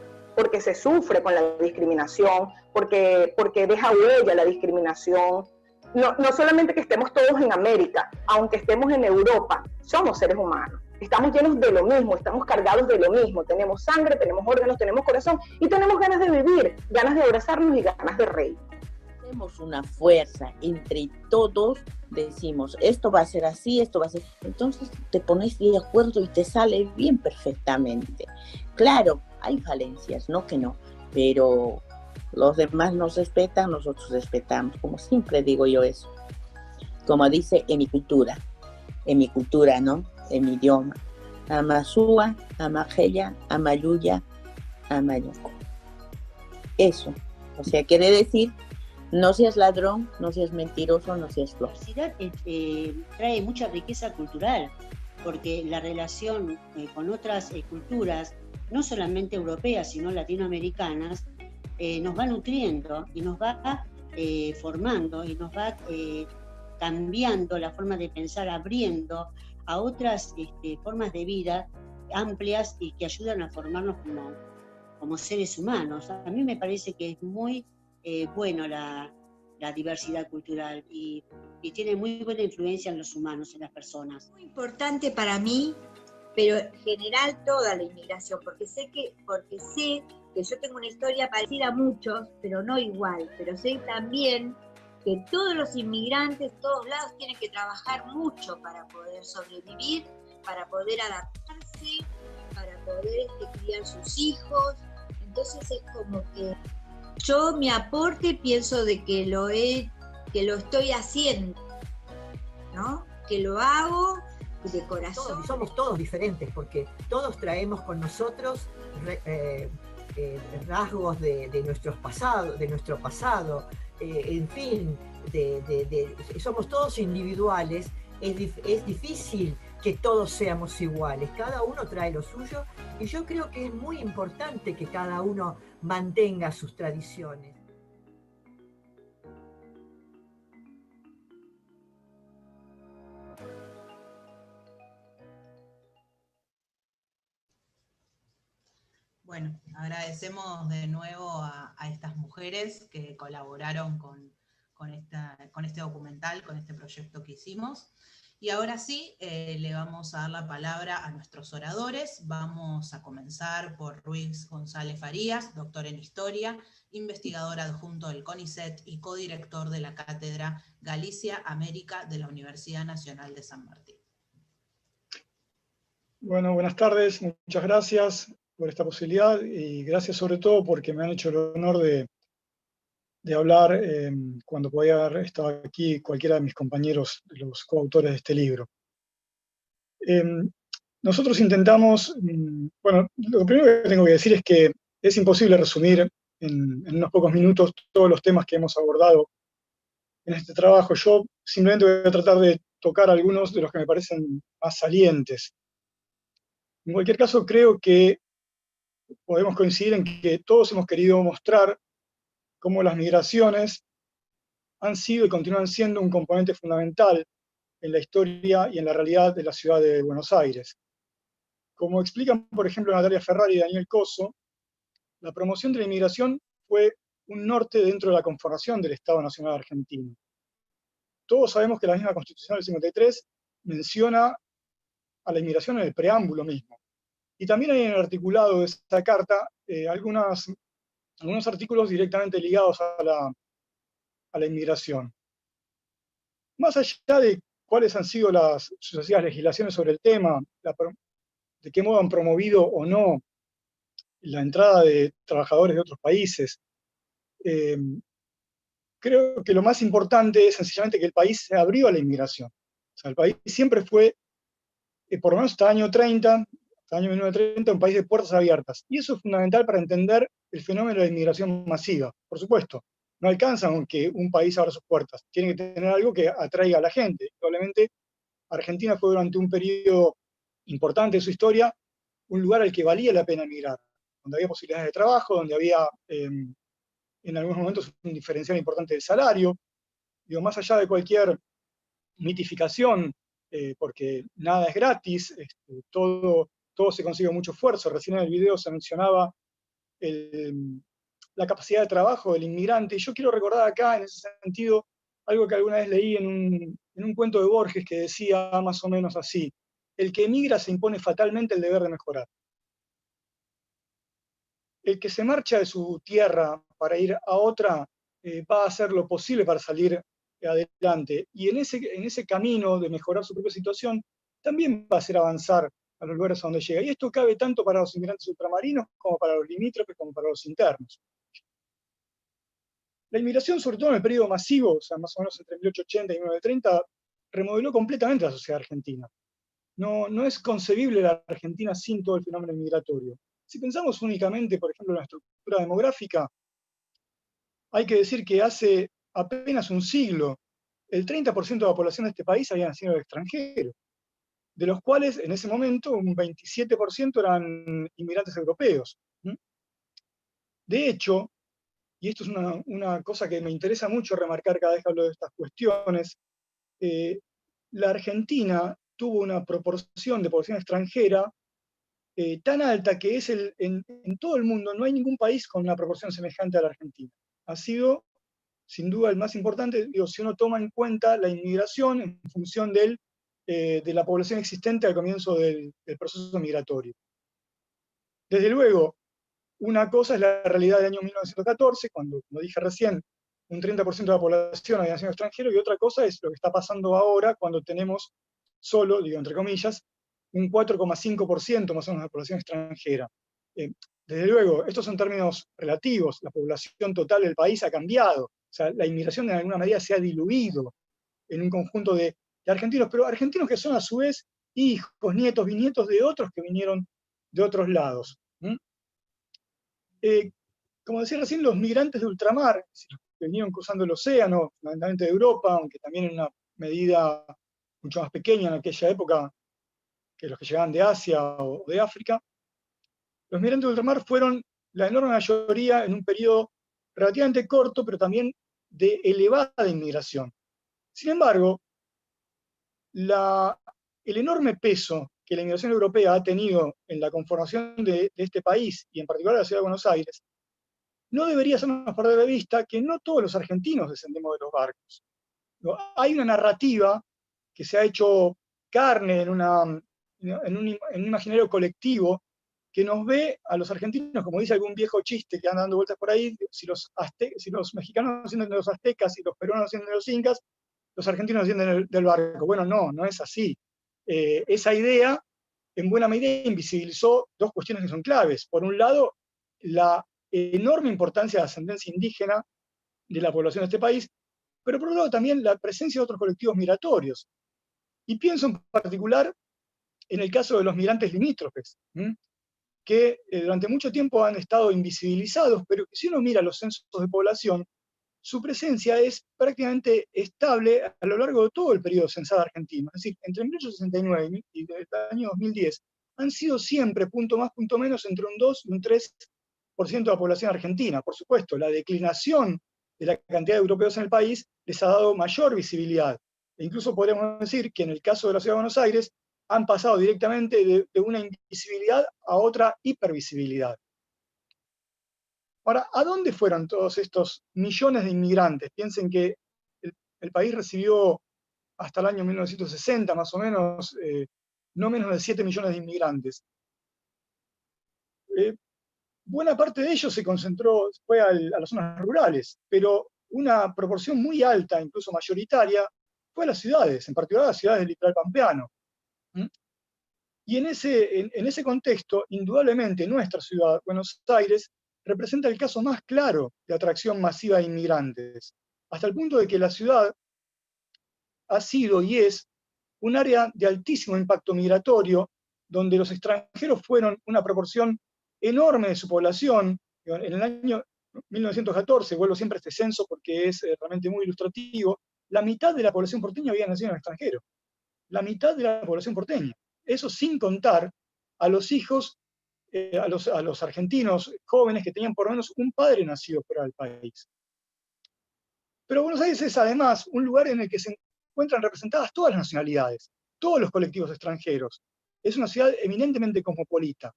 con la discriminación, porque deja huella la discriminación. No solamente que estemos todos en América, aunque estemos en Europa, somos seres humanos. Estamos llenos de lo mismo, estamos cargados de lo mismo. Tenemos sangre, tenemos órganos, tenemos corazón y tenemos ganas de vivir, ganas de abrazarnos y ganas de reír. Tenemos una fuerza, entre todos decimos, esto va a ser así, esto va a ser... Entonces te pones de acuerdo y te sale bien perfectamente. Claro, hay falencias, no que no, pero los demás nos respetan, nosotros respetamos, como siempre digo yo eso. Como dice en mi cultura, ¿no? En mi idioma. Amasúa, Amajeya, Amayuya, Amayoko. Eso, o sea, quiere decir, no seas ladrón, no seas mentiroso, no seas flojo. La diversidad trae mucha riqueza cultural, porque la relación con otras culturas, no solamente europeas, sino latinoamericanas, nos va nutriendo y nos va formando y nos va cambiando la forma de pensar, abriendo a otras formas de vida amplias y que ayudan a formarnos como seres humanos. A mí me parece que es muy bueno la diversidad cultural y tiene muy buena influencia en los humanos, en las personas. Muy importante para mí, pero en general toda la inmigración, porque sé que yo tengo una historia parecida a muchos, pero no igual, pero sé también que todos los inmigrantes, todos lados, tienen que trabajar mucho para poder sobrevivir, para poder adaptarse, para poder criar sus hijos. Entonces es como que yo mi aporte pienso de que lo estoy haciendo, ¿no? Que lo hago de corazón. Somos todos diferentes porque todos traemos con nosotros rasgos de nuestro pasado, en fin, somos todos individuales, es difícil que todos seamos iguales, cada uno trae lo suyo y yo creo que es muy importante que cada uno mantenga sus tradiciones. Bueno, agradecemos de nuevo a estas mujeres que colaboraron con este documental, con este proyecto que hicimos. Y ahora sí, le vamos a dar la palabra a nuestros oradores. Vamos a comenzar por Ruiz González Farías, doctor en Historia, investigador adjunto del CONICET y codirector de la Cátedra Galicia América de la Universidad Nacional de San Martín. Bueno, buenas tardes, muchas gracias por esta posibilidad y gracias sobre todo porque me han hecho el honor de hablar cuando podía haber estado aquí cualquiera de mis compañeros, los coautores de este libro. Nosotros intentamos, bueno, lo primero que tengo que decir es que es imposible resumir en unos pocos minutos todos los temas que hemos abordado en este trabajo. Yo simplemente voy a tratar de tocar algunos de los que me parecen más salientes. En cualquier caso, creo que podemos coincidir en que todos hemos querido mostrar cómo las migraciones han sido y continúan siendo un componente fundamental en la historia y en la realidad de la ciudad de Buenos Aires. Como explican, por ejemplo, Natalia Ferrari y Daniel Coso, la promoción de la inmigración fue un norte dentro de la conformación del Estado Nacional Argentino. Todos sabemos que la misma Constitución del 53 menciona a la inmigración en el preámbulo mismo. Y también hay en el articulado de esta carta algunos artículos directamente ligados a la inmigración. Más allá de cuáles han sido las sucesivas legislaciones sobre el tema, de qué modo han promovido o no la entrada de trabajadores de otros países, creo que lo más importante es sencillamente que el país se abrió a la inmigración. O sea, el país siempre fue, por lo menos hasta el año 30, hasta el año 1930, un país de puertas abiertas. Y eso es fundamental para entender el fenómeno de inmigración masiva. Por supuesto, no alcanzan con que un país abra sus puertas, tienen que tener algo que atraiga a la gente. Probablemente Argentina fue durante un periodo importante de su historia un lugar al que valía la pena emigrar, donde había posibilidades de trabajo, donde había en algunos momentos un diferencial importante del salario. Digo, más allá de cualquier mitificación, porque nada es gratis, todo se consigue con mucho esfuerzo. Recién en el video se mencionaba la capacidad de trabajo del inmigrante, y yo quiero recordar acá, en ese sentido, algo que alguna vez leí en un cuento de Borges que decía más o menos así: el que emigra se impone fatalmente el deber de mejorar. El que se marcha de su tierra para ir a otra va a hacer lo posible para salir adelante, y en ese camino de mejorar su propia situación también va a hacer avanzar a los lugares a donde llega. Y esto cabe tanto para los inmigrantes ultramarinos como para los limítrofes, como para los internos. La inmigración, sobre todo en el periodo masivo, o sea, más o menos entre 1880 y 1930, remodeló completamente la sociedad argentina. No es concebible la Argentina sin todo el fenómeno migratorio. Si pensamos únicamente, por ejemplo, en la estructura demográfica, hay que decir que hace apenas un siglo, el 30% de la población de este país había nacido en el extranjero, de los cuales en ese momento un 27% eran inmigrantes europeos. De hecho, y esto es una cosa que me interesa mucho remarcar cada vez que hablo de estas cuestiones, la Argentina tuvo una proporción de población extranjera tan alta que es en todo el mundo no hay ningún país con una proporción semejante a la Argentina. Ha sido, sin duda, el más importante, digo, si uno toma en cuenta la inmigración en función de la población existente al comienzo del proceso migratorio. Desde luego, una cosa es la realidad del año 1914, cuando, como dije recién, un 30% de la población había nacido extranjero, y otra cosa es lo que está pasando ahora, cuando tenemos solo, digo entre comillas, un 4,5% más o menos de la población extranjera. Desde luego, estos son términos relativos, la población total del país ha cambiado, o sea, la inmigración en alguna medida se ha diluido en un conjunto de argentinos, pero argentinos que son a su vez hijos, nietos, bisnietos de otros que vinieron de otros lados. Como decía recién, los migrantes de ultramar, que vinieron cruzando el océano, fundamentalmente de Europa, aunque también en una medida mucho más pequeña en aquella época que los que llegaban de Asia o de África, los migrantes de ultramar fueron la enorme mayoría en un periodo relativamente corto, pero también de elevada inmigración. Sin embargo, el enorme peso que la inmigración europea ha tenido en la conformación de este país, y en particular de la ciudad de Buenos Aires, no debería hacernos perder de vista que no todos los argentinos descendemos de los barcos. Hay una narrativa que se ha hecho carne en un imaginario colectivo que nos ve a los argentinos, como dice algún viejo chiste que anda dando vueltas por ahí: si los mexicanos descienden de los aztecas y los peruanos descienden de los incas, los argentinos descienden del barco. Bueno, no es así. Esa idea, en buena medida, invisibilizó dos cuestiones que son claves. Por un lado, la enorme importancia de la ascendencia indígena de la población de este país, pero por otro lado también la presencia de otros colectivos migratorios. Y pienso en particular en el caso de los migrantes limítrofes, que durante mucho tiempo han estado invisibilizados, pero que si uno mira los censos de población, su presencia es prácticamente estable a lo largo de todo el periodo censal argentino. Es decir, entre 1869 y el año 2010 han sido siempre, punto más, punto menos, entre un 2 y un 3% de la población argentina. Por supuesto, la declinación de la cantidad de europeos en el país les ha dado mayor visibilidad. E incluso podríamos decir que en el caso de la Ciudad de Buenos Aires han pasado directamente de una invisibilidad a otra hipervisibilidad. Ahora, ¿a dónde fueron todos estos millones de inmigrantes? Piensen que el país recibió hasta el año 1960, más o menos, no menos de 7 millones de inmigrantes. Buena parte de ellos se concentró, fue a las zonas rurales, pero una proporción muy alta, incluso mayoritaria, fue a las ciudades, en particular a las ciudades del litoral pampeano. Y en ese contexto, indudablemente, nuestra ciudad, Buenos Aires, representa el caso más claro de atracción masiva de inmigrantes, hasta el punto de que la ciudad ha sido y es un área de altísimo impacto migratorio, donde los extranjeros fueron una proporción enorme de su población. En el año 1914, vuelvo siempre a este censo porque es realmente muy ilustrativo, la mitad de la población porteña había nacido en el extranjero. La mitad de la población porteña. Eso sin contar a los hijos, a los argentinos jóvenes que tenían por lo menos un padre nacido fuera del país. Pero Buenos Aires es además un lugar en el que se encuentran representadas todas las nacionalidades, todos los colectivos extranjeros. Es una ciudad eminentemente cosmopolita.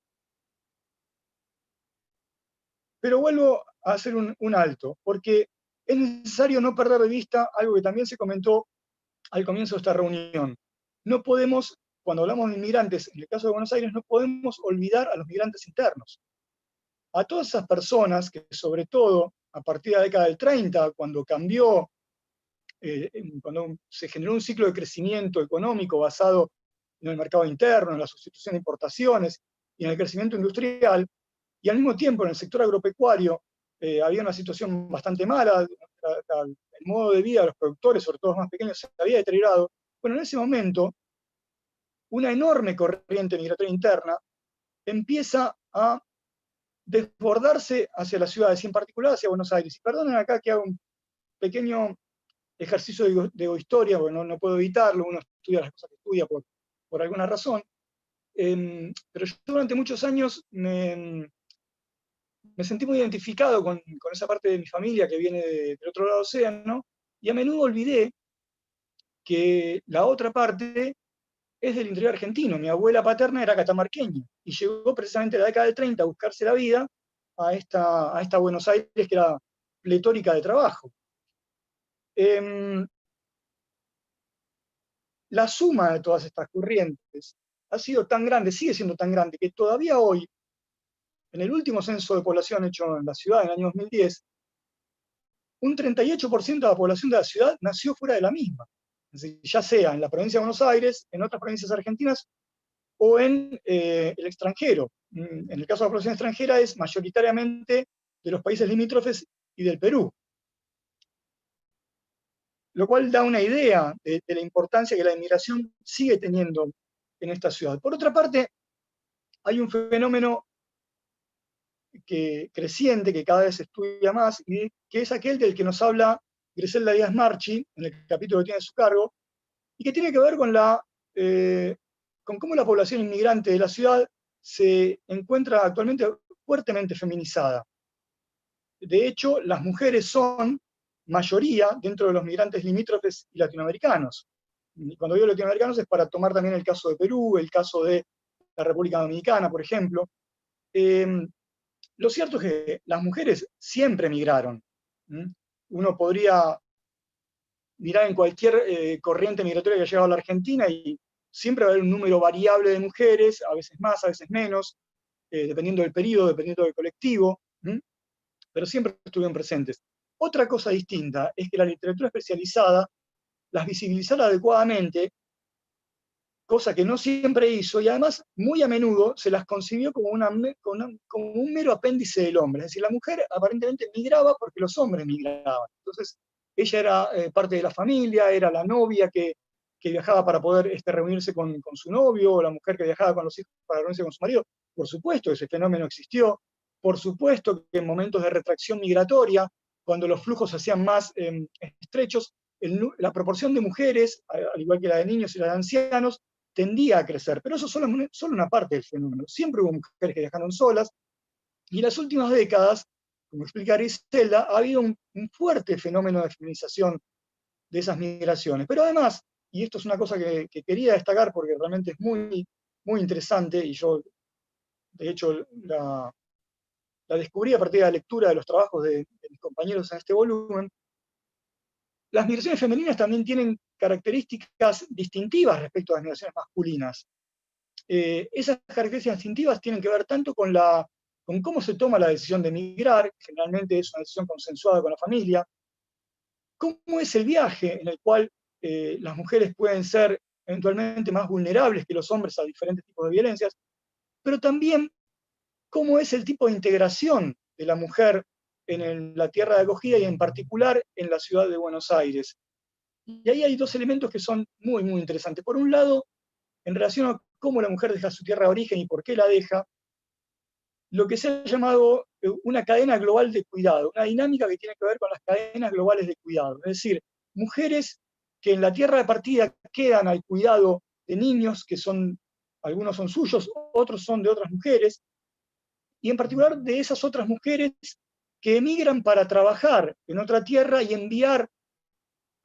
Pero vuelvo a hacer un alto, porque es necesario no perder de vista algo que también se comentó al comienzo de esta reunión. No podemos, cuando hablamos de inmigrantes, en el caso de Buenos Aires, no podemos olvidar a los migrantes internos. A todas esas personas que, sobre todo, a partir de la década del 30, cuando cambió, cuando se generó un ciclo de crecimiento económico basado en el mercado interno, en la sustitución de importaciones y en el crecimiento industrial, y al mismo tiempo en el sector agropecuario había una situación bastante mala, el modo de vida de los productores, sobre todo los más pequeños, se había deteriorado. Bueno, en ese momento, una enorme corriente migratoria interna empieza a desbordarse hacia las ciudades, y en particular hacia Buenos Aires. Y perdonen acá que haga un pequeño ejercicio de historia, porque no puedo evitarlo, uno estudia las cosas que estudia por alguna razón. Pero yo durante muchos años me sentí muy identificado con esa parte de mi familia que viene del otro lado del océano, y a menudo olvidé que la otra parte es del interior argentino. Mi abuela paterna era catamarqueña, y llegó precisamente en la década del 30 a buscarse la vida a esta Buenos Aires que era pletórica de trabajo. La suma de todas estas corrientes ha sido tan grande, sigue siendo tan grande, que todavía hoy, en el último censo de población hecho en la ciudad en el año 2010, un 38% de la población de la ciudad nació fuera de la misma. Es decir, ya sea en la provincia de Buenos Aires, en otras provincias argentinas, o en el extranjero. En el caso de la población extranjera es mayoritariamente de los países limítrofes y del Perú. Lo cual da una idea de la importancia que la inmigración sigue teniendo en esta ciudad. Por otra parte, hay un fenómeno creciente, que cada vez se estudia más, y que es aquel del que nos habla Griselda Díaz Marchi, en el capítulo que tiene a su cargo, y que tiene que ver con cómo la población inmigrante de la ciudad se encuentra actualmente fuertemente feminizada. De hecho, las mujeres son mayoría dentro de los migrantes limítrofes y latinoamericanos. Y cuando digo latinoamericanos es para tomar también el caso de Perú, el caso de la República Dominicana, por ejemplo. Lo cierto es que las mujeres siempre migraron. Uno podría mirar en cualquier corriente migratoria que ha llegado a la Argentina y siempre va a haber un número variable de mujeres, a veces más, a veces menos, dependiendo del periodo, dependiendo del colectivo, pero siempre estuvieron presentes. Otra cosa distinta es que la literatura especializada las visibilizara adecuadamente, cosa que no siempre hizo, y además muy a menudo se las concibió como un mero apéndice del hombre. Es decir, la mujer aparentemente migraba porque los hombres migraban. Entonces, ella era parte de la familia, era la novia que viajaba para poder reunirse con su novio, o la mujer que viajaba con los hijos para reunirse con su marido. Por supuesto, ese fenómeno existió. Por supuesto que en momentos de retracción migratoria, cuando los flujos se hacían más estrechos, la proporción de mujeres, al igual que la de niños y la de ancianos, tendía a crecer, pero eso es solo una parte del fenómeno. Siempre hubo mujeres que viajaron solas, y en las últimas décadas, como explica Griselda, ha habido un fuerte fenómeno de feminización de esas migraciones. Pero además, y esto es una cosa que quería destacar porque realmente es muy, muy interesante, y yo, de hecho, la descubrí a partir de la lectura de los trabajos de mis compañeros en este volumen. Las migraciones femeninas también tienen características distintivas respecto a las migraciones masculinas. Esas características distintivas tienen que ver tanto con cómo se toma la decisión de migrar, generalmente es una decisión consensuada con la familia, cómo es el viaje en el cual las mujeres pueden ser eventualmente más vulnerables que los hombres a diferentes tipos de violencias, pero también cómo es el tipo de integración de la mujer en la tierra de acogida y en particular en la ciudad de Buenos Aires. Y ahí hay dos elementos que son muy, muy interesantes. Por un lado, en relación a cómo la mujer deja su tierra de origen y por qué la deja, lo que se ha llamado una cadena global de cuidado, una dinámica que tiene que ver con las cadenas globales de cuidado. Es decir, mujeres que en la tierra de partida quedan al cuidado de niños, que algunos son suyos, otros son de otras mujeres, y en particular de esas otras mujeres que emigran para trabajar en otra tierra y enviar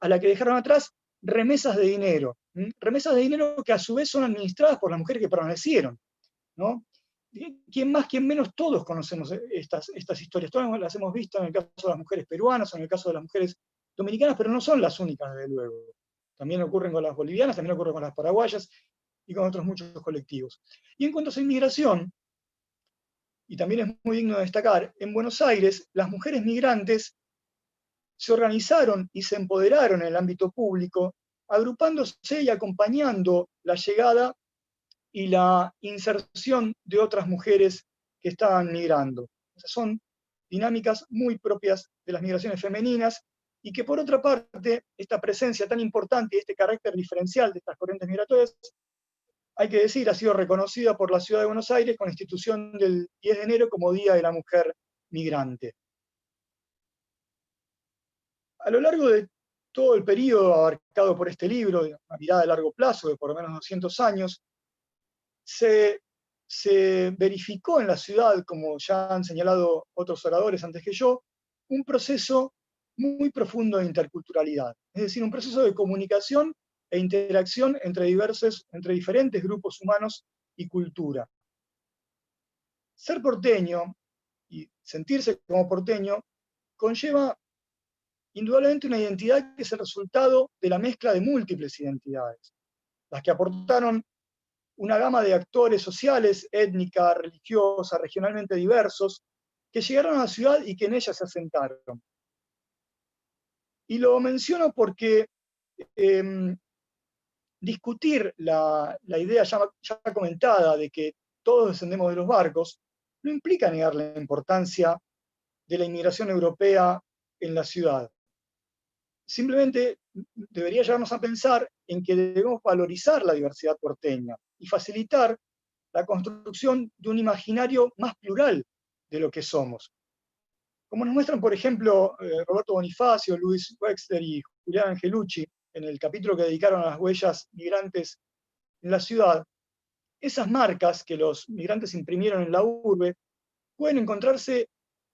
a la que dejaron atrás remesas de dinero. Remesas de dinero que a su vez son administradas por las mujeres que permanecieron, ¿no? Quien más, quien menos, todos conocemos estas historias. Todas las hemos visto en el caso de las mujeres peruanas, o en el caso de las mujeres dominicanas, pero no son las únicas, desde luego. También ocurren con las bolivianas, también ocurren con las paraguayas y con otros muchos colectivos. Y en cuanto a su inmigración, y también es muy digno de destacar, en Buenos Aires las mujeres migrantes se organizaron y se empoderaron en el ámbito público, agrupándose y acompañando la llegada y la inserción de otras mujeres que estaban migrando. Esas son dinámicas muy propias de las migraciones femeninas, y que por otra parte, esta presencia tan importante y este carácter diferencial de estas corrientes migratorias, hay que decir, ha sido reconocida por la Ciudad de Buenos Aires con la institución del 10 de enero como Día de la Mujer Migrante. A lo largo de todo el periodo abarcado por este libro, de una mirada de largo plazo, de por lo menos 200 años, se verificó en la ciudad, como ya han señalado otros oradores antes que yo, un proceso muy profundo de interculturalidad, es decir, un proceso de comunicación e interacción entre diferentes grupos humanos y cultura. Ser porteño y sentirse como porteño conlleva indudablemente una identidad que es el resultado de la mezcla de múltiples identidades, las que aportaron una gama de actores sociales, étnica, religiosa, regionalmente diversos, que llegaron a la ciudad y que en ella se asentaron. Y lo menciono porque discutir la idea ya comentada de que todos descendemos de los barcos no implica negar la importancia de la inmigración europea en la ciudad. Simplemente debería llevarnos a pensar en que debemos valorizar la diversidad porteña y facilitar la construcción de un imaginario más plural de lo que somos. Como nos muestran, por ejemplo, Roberto Bonifacio, Luis Wexler y Julián Angelucci, en el capítulo que dedicaron a las huellas migrantes en la ciudad, esas marcas que los migrantes imprimieron en la urbe pueden encontrarse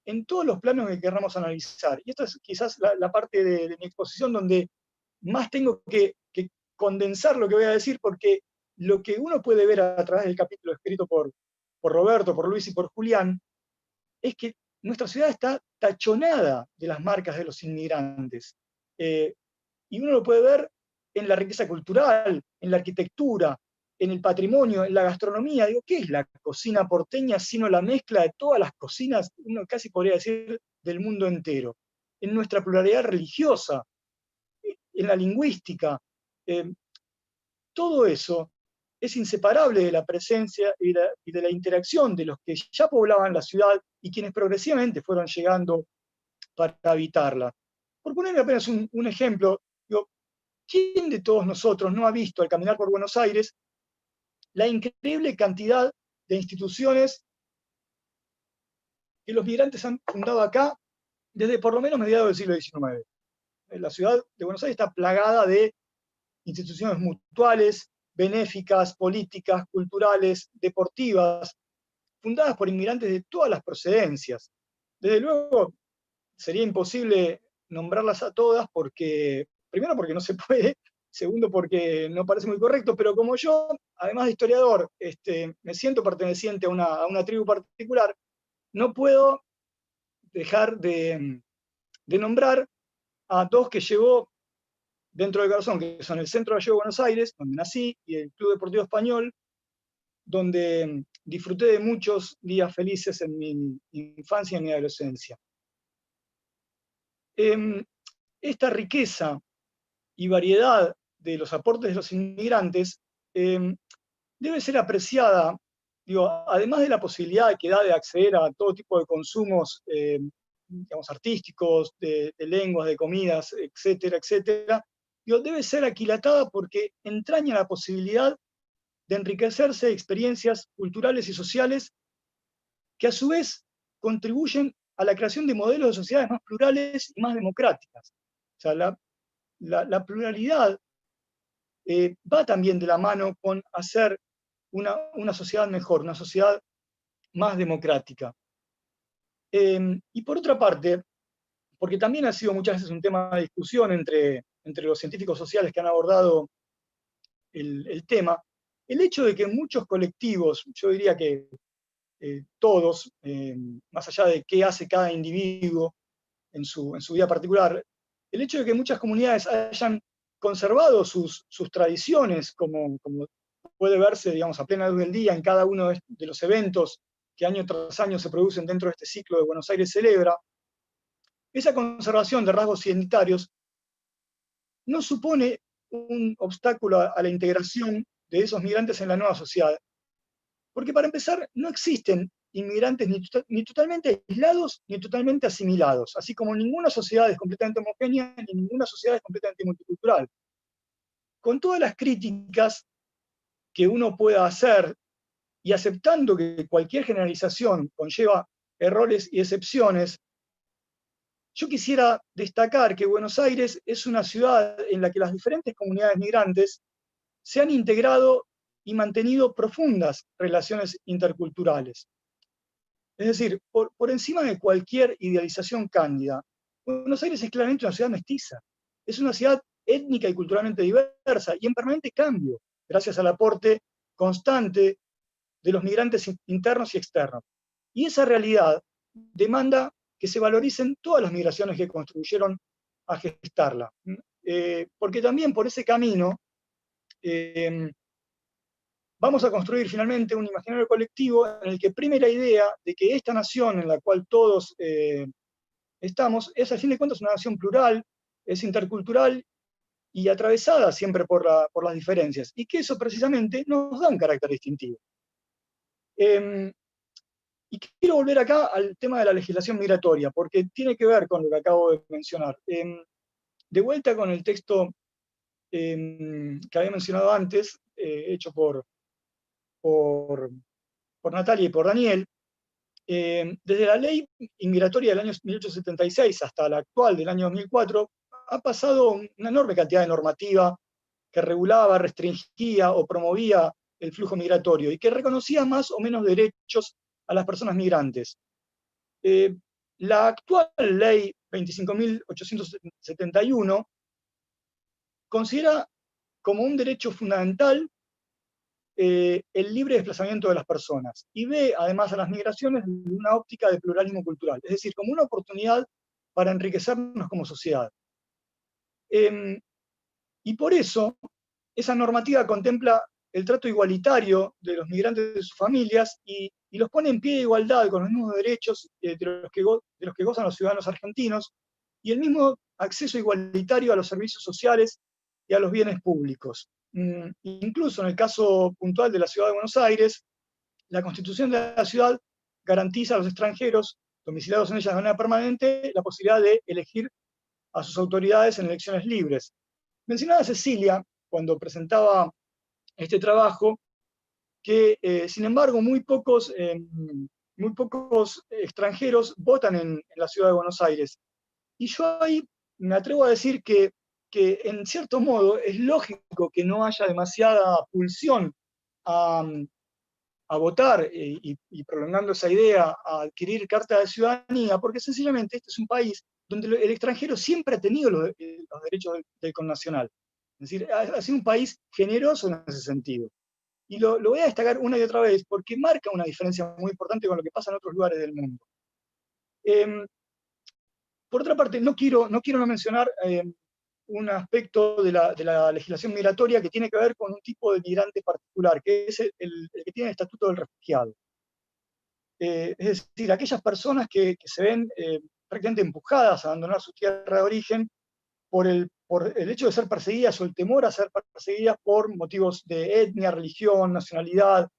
en todos los planos que queramos analizar. Y esta es quizás la parte de mi exposición donde más tengo que condensar lo que voy a decir, porque lo que uno puede ver a través del capítulo escrito por Roberto, por Luis y por Julián, es que nuestra ciudad está tachonada de las marcas de los inmigrantes. Y uno lo puede ver en la riqueza cultural, en la arquitectura, en el patrimonio, en la gastronomía. Digo, ¿qué es la cocina porteña sino la mezcla de todas las cocinas, uno casi podría decir, del mundo entero? En nuestra pluralidad religiosa, en la lingüística. Todo eso es inseparable de la presencia y de la interacción de los que ya poblaban la ciudad y quienes progresivamente fueron llegando para habitarla. Por ponerme apenas un ejemplo, digo, ¿quién de todos nosotros no ha visto al caminar por Buenos Aires la increíble cantidad de instituciones que los migrantes han fundado acá desde por lo menos mediados del siglo XIX? La ciudad de Buenos Aires está plagada de instituciones mutuales, benéficas, políticas, culturales, deportivas, fundadas por inmigrantes de todas las procedencias. Desde luego, sería imposible nombrarlas a todas, primero porque no se puede, segundo porque no parece muy correcto, pero como yo, además de historiador, me siento perteneciente a una tribu particular, no puedo dejar de nombrar a dos que llevó dentro del corazón, que son el Centro Gallego de Buenos Aires, donde nací, y el Club Deportivo Español, donde disfruté de muchos días felices en mi infancia y en mi adolescencia. Esta riqueza y variedad de los aportes de los inmigrantes debe ser apreciada, digo, además de la posibilidad que da de acceder a todo tipo de consumos digamos, artísticos, de lenguas, de comidas, etcétera, etcétera, digo, debe ser aquilatada porque entraña la posibilidad de enriquecerse de experiencias culturales y sociales que a su vez contribuyen a la creación de modelos de sociedades más plurales y más democráticas. O sea, la pluralidad va también de la mano con hacer una sociedad mejor, una sociedad más democrática. Y por otra parte, porque también ha sido muchas veces un tema de discusión entre los científicos sociales que han abordado el tema, el hecho de que muchos colectivos, yo diría que todos, más allá de qué hace cada individuo en su vida particular, el hecho de que muchas comunidades hayan conservado sus tradiciones, como puede verse, digamos, a plena luz del día en cada uno de los eventos que año tras año se producen dentro de este ciclo de Buenos Aires Celebra, esa conservación de rasgos identitarios no supone un obstáculo a la integración de esos migrantes en la nueva sociedad. Porque para empezar, no existen inmigrantes ni totalmente aislados ni totalmente asimilados, así como ninguna sociedad es completamente homogénea ni ninguna sociedad es completamente multicultural. Con todas las críticas que uno pueda hacer y aceptando que cualquier generalización conlleva errores y excepciones, yo quisiera destacar que Buenos Aires es una ciudad en la que las diferentes comunidades migrantes se han integrado y mantenido profundas relaciones interculturales. Es decir, por encima de cualquier idealización cándida, Buenos Aires es claramente una ciudad mestiza. Es una ciudad étnica y culturalmente diversa y en permanente cambio, gracias al aporte constante de los migrantes internos y externos. Y esa realidad demanda que se valoricen todas las migraciones que contribuyeron a gestarla. Porque también por ese camino vamos a construir finalmente un imaginario colectivo en el que prime la idea de que esta nación en la cual todos estamos es, al fin de cuentas, una nación plural, es intercultural y atravesada siempre por las diferencias, y que eso precisamente nos da un carácter distintivo. Y quiero volver acá al tema de la legislación migratoria, porque tiene que ver con lo que acabo de mencionar. De vuelta con el texto que había mencionado antes, hecho por Natalia y por Daniel, desde la ley inmigratoria del año 1876 hasta la actual del año 2004, ha pasado una enorme cantidad de normativa que regulaba, restringía o promovía el flujo migratorio y que reconocía más o menos derechos a las personas migrantes. La actual ley 25.871 considera como un derecho fundamental el libre desplazamiento de las personas y ve además a las migraciones desde una óptica de pluralismo cultural, es decir, como una oportunidad para enriquecernos como sociedad. Y por eso, esa normativa contempla el trato igualitario de los migrantes y de sus familias y los pone en pie de igualdad con los mismos derechos de los que gozan los ciudadanos argentinos y el mismo acceso igualitario a los servicios sociales y a los bienes públicos. Incluso en el caso puntual de la Ciudad de Buenos Aires, la Constitución de la ciudad garantiza a los extranjeros domiciliados en ella de manera permanente la posibilidad de elegir a sus autoridades en elecciones libres. Mencionaba Cecilia, cuando presentaba este trabajo, que sin embargo muy pocos extranjeros votan en la Ciudad de Buenos Aires. Y yo ahí me atrevo a decir que en cierto modo es lógico que no haya demasiada pulsión a votar y prolongando esa idea a adquirir carta de ciudadanía, porque sencillamente este es un país donde el extranjero siempre ha tenido los derechos del connacional. Es decir, ha sido un país generoso en ese sentido. Y lo voy a destacar una y otra vez porque marca una diferencia muy importante con lo que pasa en otros lugares del mundo. Por otra parte, no quiero no mencionar un aspecto de la legislación migratoria que tiene que ver con un tipo de migrante particular, que es el que tiene el estatuto del refugiado. Es decir, aquellas personas que se ven prácticamente empujadas a abandonar su tierra de origen por el hecho de ser perseguidas o el temor a ser perseguidas por motivos de etnia, religión, nacionalidad,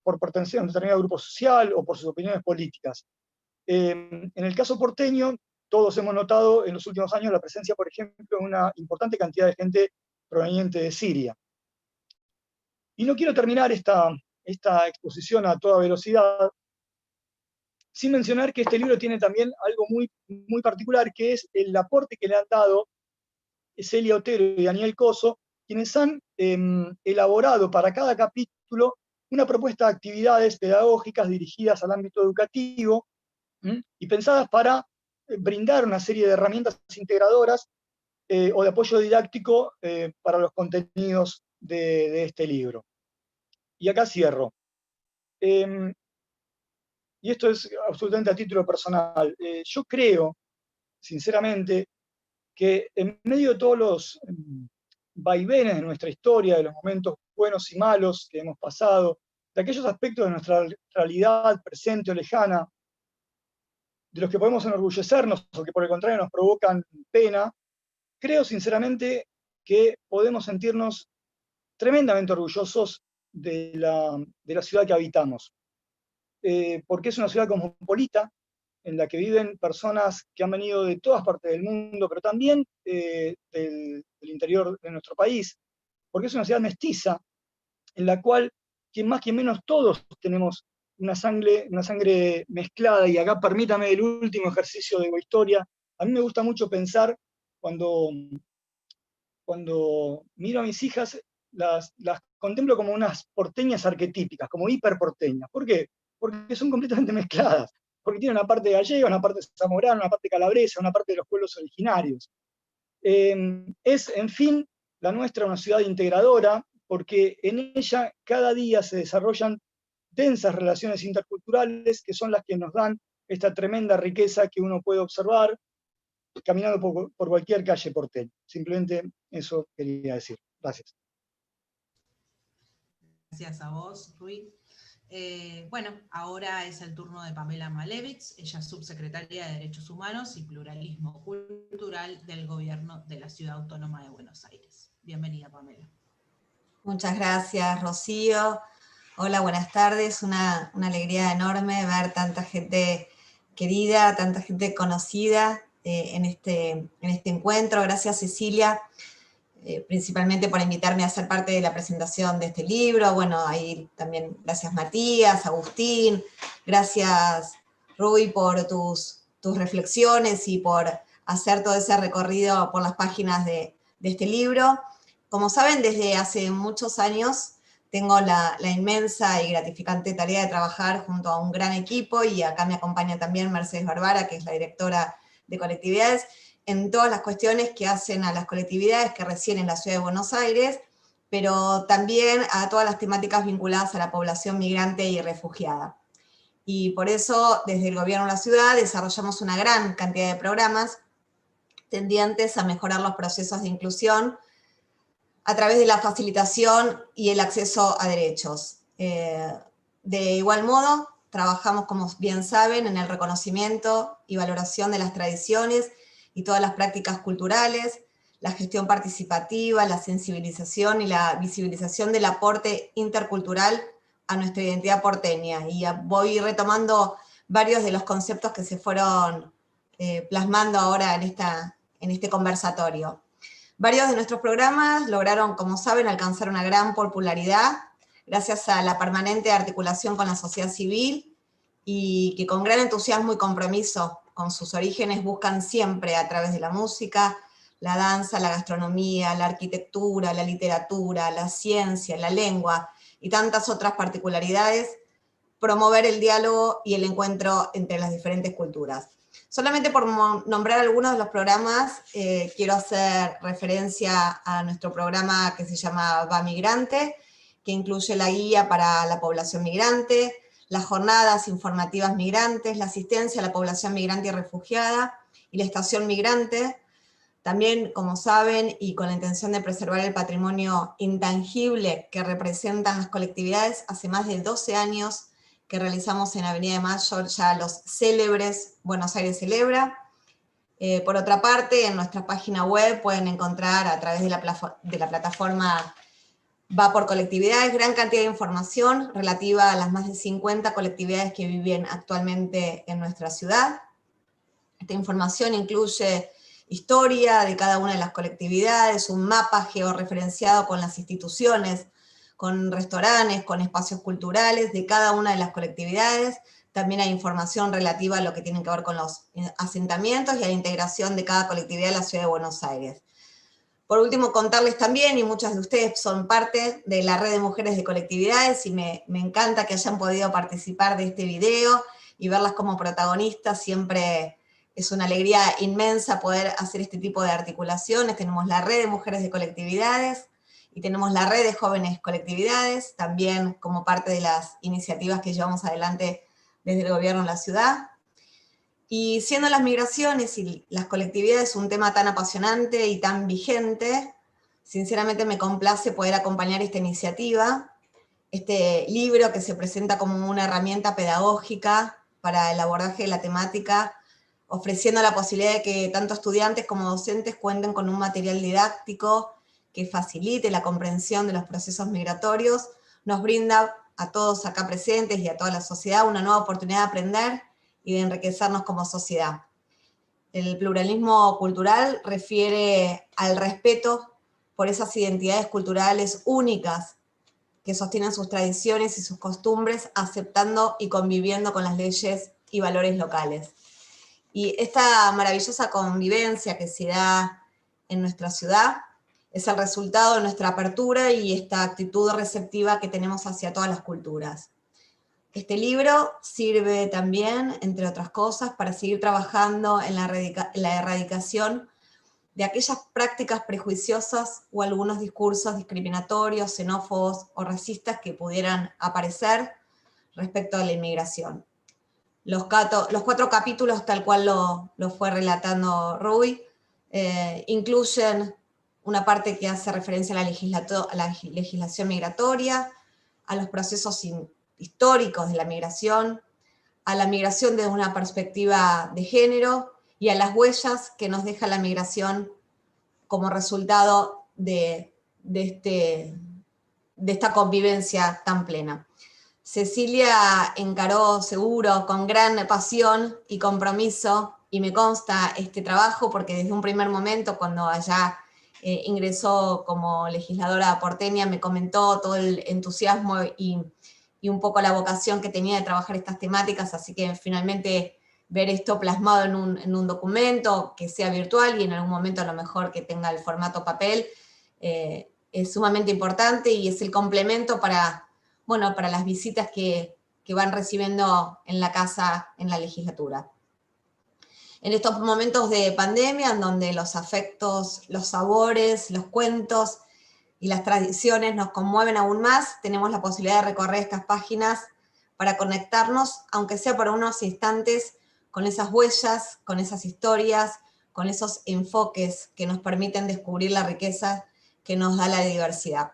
por pertenecer a un determinado grupo social o por sus opiniones políticas. En el caso porteño, todos hemos notado en los últimos años la presencia, por ejemplo, de una importante cantidad de gente proveniente de Siria. Y no quiero terminar esta exposición a toda velocidad sin mencionar que este libro tiene también algo muy, muy particular, que es el aporte que le han dado Celia Otero y Daniel Coso, quienes han elaborado para cada capítulo una propuesta de actividades pedagógicas dirigidas al ámbito educativo y pensadas para brindar una serie de herramientas integradoras o de apoyo didáctico para los contenidos de este libro. Y acá cierro. Y esto es absolutamente a título personal. Yo creo, sinceramente, que en medio de todos los vaivenes de nuestra historia, de los momentos buenos y malos que hemos pasado, de aquellos aspectos de nuestra realidad presente o lejana, de los que podemos enorgullecernos o que por el contrario nos provocan pena, creo sinceramente que podemos sentirnos tremendamente orgullosos de la ciudad que habitamos, porque es una ciudad cosmopolita, en la que viven personas que han venido de todas partes del mundo, pero también del interior de nuestro país, porque es una ciudad mestiza, en la cual, quien más, quien menos, todos tenemos una sangre mezclada, y acá permítame el último ejercicio de historia. A mí me gusta mucho pensar, cuando miro a mis hijas, las contemplo como unas porteñas arquetípicas, como hiperporteñas. ¿Por qué? Porque son completamente mezcladas, porque tiene una parte gallega, una parte zamorana, una parte calabresa, una parte de los pueblos originarios. Es, en fin, la nuestra una ciudad integradora, porque en ella cada día se desarrollan densas relaciones interculturales que son las que nos dan esta tremenda riqueza que uno puede observar caminando por cualquier calle porteña. Simplemente eso quería decir. Gracias. Gracias a vos, Rui. Bueno, ahora es el turno de Pamela Malevich, ella es subsecretaria de Derechos Humanos y Pluralismo Cultural del Gobierno de la Ciudad Autónoma de Buenos Aires. Bienvenida, Pamela. Muchas gracias, Rocío. Hola, buenas tardes. Una alegría enorme ver tanta gente querida, tanta gente conocida en este encuentro. Gracias, Cecilia, principalmente por invitarme a ser parte de la presentación de este libro. Bueno, ahí también gracias Matías, Agustín, gracias Rui por tus reflexiones y por hacer todo ese recorrido por las páginas de este libro. Como saben, desde hace muchos años tengo la inmensa y gratificante tarea de trabajar junto a un gran equipo, y acá me acompaña también Mercedes Barbara, que es la directora de colectividades, en todas las cuestiones que hacen a las colectividades que residen en la ciudad de Buenos Aires, pero también a todas las temáticas vinculadas a la población migrante y refugiada. Y por eso, desde el gobierno de la ciudad, desarrollamos una gran cantidad de programas tendientes a mejorar los procesos de inclusión a través de la facilitación y el acceso a derechos. De igual modo, trabajamos, como bien saben, en el reconocimiento y valoración de las tradiciones y todas las prácticas culturales, la gestión participativa, la sensibilización y la visibilización del aporte intercultural a nuestra identidad porteña. Y voy retomando varios de los conceptos que se fueron plasmando ahora en este conversatorio. Varios de nuestros programas lograron, como saben, alcanzar una gran popularidad gracias a la permanente articulación con la sociedad civil, y que con gran entusiasmo y compromiso con sus orígenes buscan siempre, a través de la música, la danza, la gastronomía, la arquitectura, la literatura, la ciencia, la lengua y tantas otras particularidades, promover el diálogo y el encuentro entre las diferentes culturas. Solamente por nombrar algunos de los programas, quiero hacer referencia a nuestro programa que se llama Va Migrante, que incluye la guía para la población migrante, las jornadas informativas migrantes, la asistencia a la población migrante y refugiada, y la estación migrante. También, como saben, y con la intención de preservar el patrimonio intangible que representan las colectividades, hace más de 12 años que realizamos en Avenida de Mayo ya los célebres Buenos Aires Celebra. Por otra parte, en nuestra página web pueden encontrar, a través de la plataforma Va por Colectividades, gran cantidad de información relativa a las más de 50 colectividades que viven actualmente en nuestra ciudad. Esta información incluye historia de cada una de las colectividades, un mapa georreferenciado con las instituciones, con restaurantes, con espacios culturales de cada una de las colectividades, también hay información relativa a lo que tiene que ver con los asentamientos y a la integración de cada colectividad de la Ciudad de Buenos Aires. Por último, contarles también, y muchas de ustedes son parte de la red de mujeres de colectividades, y me encanta que hayan podido participar de este video y verlas como protagonistas. Siempre es una alegría inmensa poder hacer este tipo de articulaciones. Tenemos la red de mujeres de colectividades y tenemos la red de jóvenes colectividades, también como parte de las iniciativas que llevamos adelante desde el gobierno de la ciudad. Y siendo las migraciones y las colectividades un tema tan apasionante y tan vigente, sinceramente me complace poder acompañar esta iniciativa, este libro que se presenta como una herramienta pedagógica para el abordaje de la temática, ofreciendo la posibilidad de que tanto estudiantes como docentes cuenten con un material didáctico que facilite la comprensión de los procesos migratorios, nos brinda a todos acá presentes y a toda la sociedad una nueva oportunidad de aprender y de enriquecernos como sociedad. El pluralismo cultural refiere al respeto por esas identidades culturales únicas que sostienen sus tradiciones y sus costumbres, aceptando y conviviendo con las leyes y valores locales. Y esta maravillosa convivencia que se da en nuestra ciudad es el resultado de nuestra apertura y esta actitud receptiva que tenemos hacia todas las culturas. Este libro sirve también, entre otras cosas, para seguir trabajando en la erradicación de aquellas prácticas prejuiciosas o algunos discursos discriminatorios, xenófobos o racistas que pudieran aparecer respecto a la inmigración. Los 4 capítulos, tal cual lo fue relatando Rui, incluyen una parte que hace referencia a la legislación migratoria, a los procesos históricos de la migración, a la migración desde una perspectiva de género y a las huellas que nos deja la migración como resultado de esta convivencia tan plena. Cecilia encaró seguro con gran pasión y compromiso, y me consta este trabajo porque desde un primer momento, cuando allá ingresó como legisladora porteña, me comentó todo el entusiasmo y un poco la vocación que tenía de trabajar estas temáticas, así que finalmente ver esto plasmado en un documento que sea virtual y en algún momento a lo mejor que tenga el formato papel, es sumamente importante y es el complemento para las visitas que van recibiendo en la casa, en la legislatura. En estos momentos de pandemia, en donde los afectos, los sabores, los cuentos y las tradiciones nos conmueven aún más, tenemos la posibilidad de recorrer estas páginas para conectarnos, aunque sea por unos instantes, con esas huellas, con esas historias, con esos enfoques que nos permiten descubrir la riqueza que nos da la diversidad.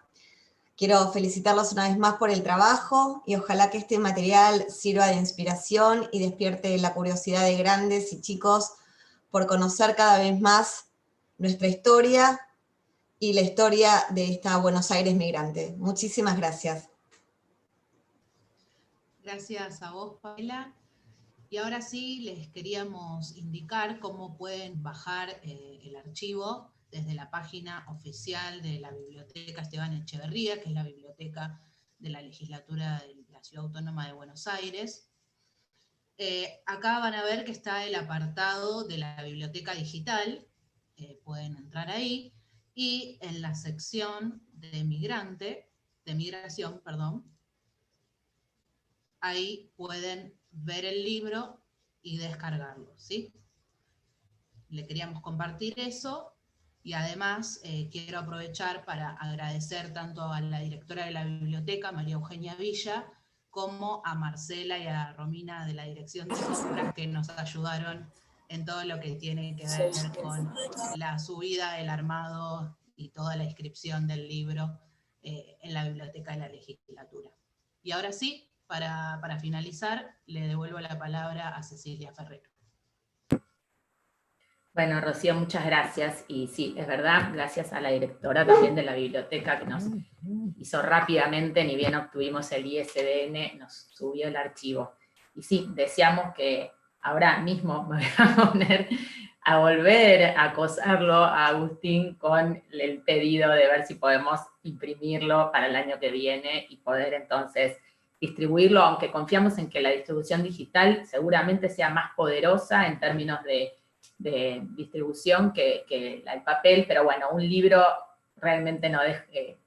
Quiero felicitarlos una vez más por el trabajo y ojalá que este material sirva de inspiración y despierte la curiosidad de grandes y chicos por conocer cada vez más nuestra historia y la historia de esta Buenos Aires migrante. Muchísimas gracias. Gracias a vos, Paula. Y ahora sí, les queríamos indicar cómo pueden bajar el archivo desde la página oficial de la Biblioteca Esteban Echeverría, que es la biblioteca de la legislatura de la Ciudad Autónoma de Buenos Aires. Acá van a ver que está el apartado de la biblioteca digital, pueden entrar ahí, y en la sección de migración, ahí pueden ver el libro y descargarlo, ¿sí? Le queríamos compartir eso. Y además quiero aprovechar para agradecer tanto a la directora de la biblioteca, María Eugenia Villa, como a Marcela y a Romina de la Dirección de Lecturas, que nos ayudaron en todo lo que tiene que ver con la subida, el armado y toda la inscripción del libro en la biblioteca de la legislatura. Y ahora sí, para finalizar, le devuelvo la palabra a Cecilia Ferrero. Bueno, Rocío, muchas gracias. Y sí, es verdad, gracias a la directora también de la biblioteca que nos hizo rápidamente, ni bien obtuvimos el ISBN, nos subió el archivo. Y sí, deseamos que ahora mismo me voy a poner a volver a acosarlo a Agustín con el pedido de ver si podemos imprimirlo para el año que viene y poder entonces distribuirlo, aunque confiamos en que la distribución digital seguramente sea más poderosa en términos de distribución que el papel, pero bueno, un libro realmente no deja,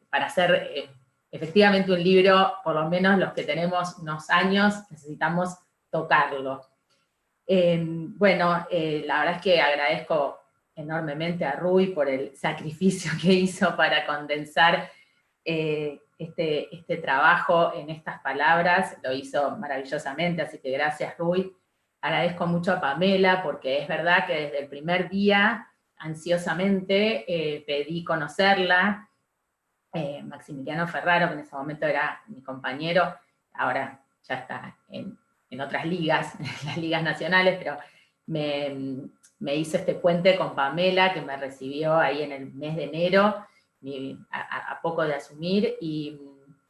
para hacer efectivamente un libro, por lo menos los que tenemos unos años, necesitamos tocarlo. Bueno, la verdad es que agradezco enormemente a Rui por el sacrificio que hizo para condensar este trabajo en estas palabras, lo hizo maravillosamente, así que gracias Rui. Agradezco mucho a Pamela, porque es verdad que desde el primer día, ansiosamente, pedí conocerla. Maximiliano Ferraro, que en ese momento era mi compañero, ahora ya está en otras ligas, en las ligas nacionales, pero me hizo este puente con Pamela, que me recibió ahí en el mes de enero, a poco de asumir, y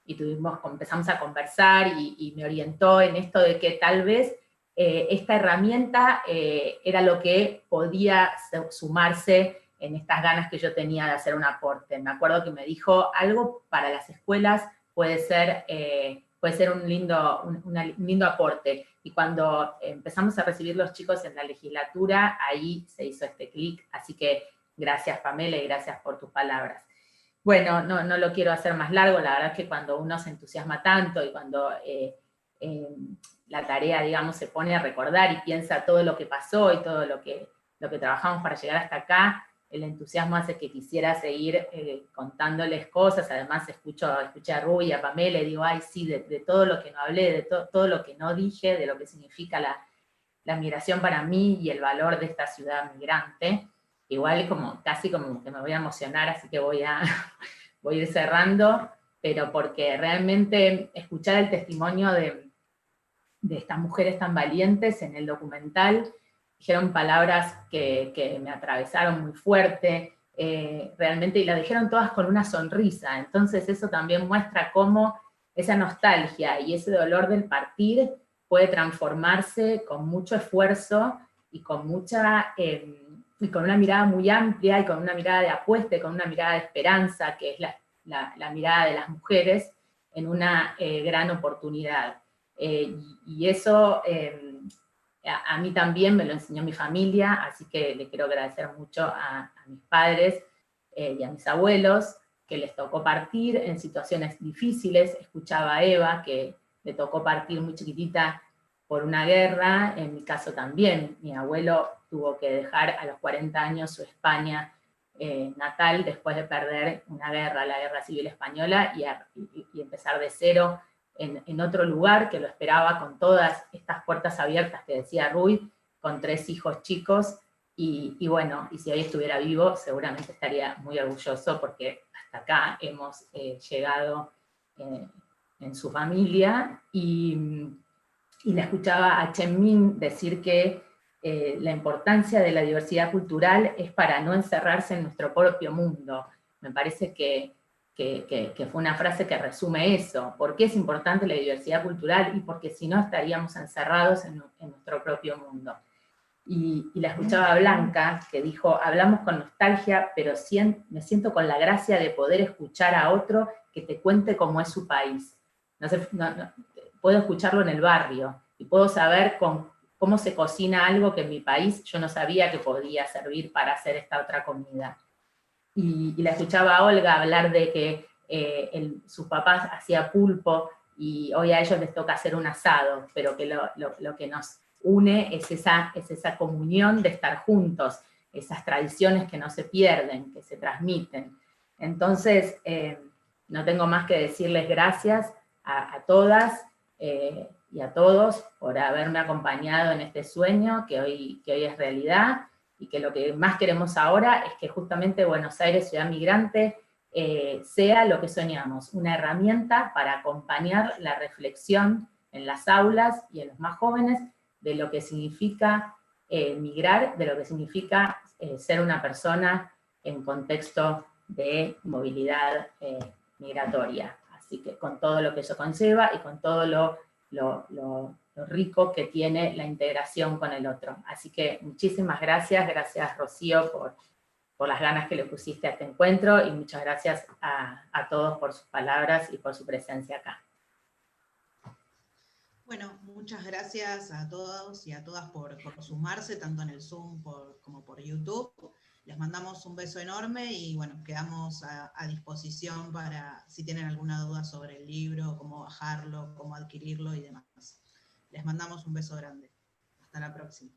empezamos a conversar, y me orientó en esto de que tal vez esta herramienta era lo que podía sumarse en estas ganas que yo tenía de hacer un aporte. Me acuerdo que me dijo, algo para las escuelas puede ser un lindo aporte. Y cuando empezamos a recibir los chicos en la legislatura, ahí se hizo este clic. Así que gracias Pamela y gracias por tus palabras. Bueno, no lo quiero hacer más largo, la verdad es que cuando uno se entusiasma tanto y cuando la tarea, digamos, se pone a recordar y piensa todo lo que pasó y todo lo que trabajamos para llegar hasta acá, el entusiasmo hace que quisiera seguir contándoles cosas. Además escuché a Rui y a Pamela y digo, ay sí, de todo lo que no hablé, de todo lo que no dije, de lo que significa la migración para mí y el valor de esta ciudad migrante. Igual casi como que me voy a emocionar, así que voy a ir cerrando, pero porque realmente escuchar el testimonio de estas mujeres tan valientes en el documental, dijeron palabras que me atravesaron muy fuerte, realmente, y la dijeron todas con una sonrisa. Entonces eso también muestra cómo esa nostalgia y ese dolor del partir puede transformarse con mucho esfuerzo y con una mirada muy amplia, y con una mirada de apuesta, y con una mirada de esperanza, que es la mirada de las mujeres, en una gran oportunidad. Y eso a mí también me lo enseñó mi familia, así que le quiero agradecer mucho a mis padres y a mis abuelos, que les tocó partir en situaciones difíciles. Escuchaba a Eva, que le tocó partir muy chiquitita por una guerra. En mi caso también, mi abuelo tuvo que dejar a los 40 años su España natal, después de perder una guerra, la Guerra Civil Española, y empezar de cero en otro lugar que lo esperaba con todas estas puertas abiertas que decía Rui, con 3 hijos chicos, y bueno, y si hoy estuviera vivo seguramente estaría muy orgulloso, porque hasta acá hemos llegado en su familia. Y le escuchaba a Chen Min decir que la importancia de la diversidad cultural es para no encerrarse en nuestro propio mundo. Me parece que fue una frase que resume eso. ¿Por qué es importante la diversidad cultural? Y porque si no estaríamos encerrados en nuestro propio mundo. Y la escuchaba a Blanca, que dijo, hablamos con nostalgia, pero me siento con la gracia de poder escuchar a otro que te cuente cómo es su país. Puedo escucharlo en el barrio, y puedo saber cómo se cocina algo que en mi país yo no sabía que podía servir para hacer esta otra comida. Y la escuchaba a Olga hablar de que sus papás hacían pulpo, y hoy a ellos les toca hacer un asado, pero que lo que nos une es esa comunión de estar juntos, esas tradiciones que no se pierden, que se transmiten. Entonces, no tengo más que decirles gracias a todas y a todos por haberme acompañado en este sueño que hoy es realidad, y que lo que más queremos ahora es que justamente Buenos Aires, ciudad migrante, sea lo que soñamos, una herramienta para acompañar la reflexión en las aulas y en los más jóvenes de lo que significa migrar, de lo que significa ser una persona en contexto de movilidad migratoria. Así que con todo lo que eso conlleva y con todo lo rico que tiene la integración con el otro. Así que muchísimas gracias Rocío por las ganas que le pusiste a este encuentro, y muchas gracias a todos por sus palabras y por su presencia acá. Bueno, muchas gracias a todos y a todas por sumarse, tanto en el Zoom como por YouTube. Les mandamos un beso enorme y bueno, quedamos a disposición para si tienen alguna duda sobre el libro, cómo bajarlo, cómo adquirirlo y demás. Les mandamos un beso grande. Hasta la próxima.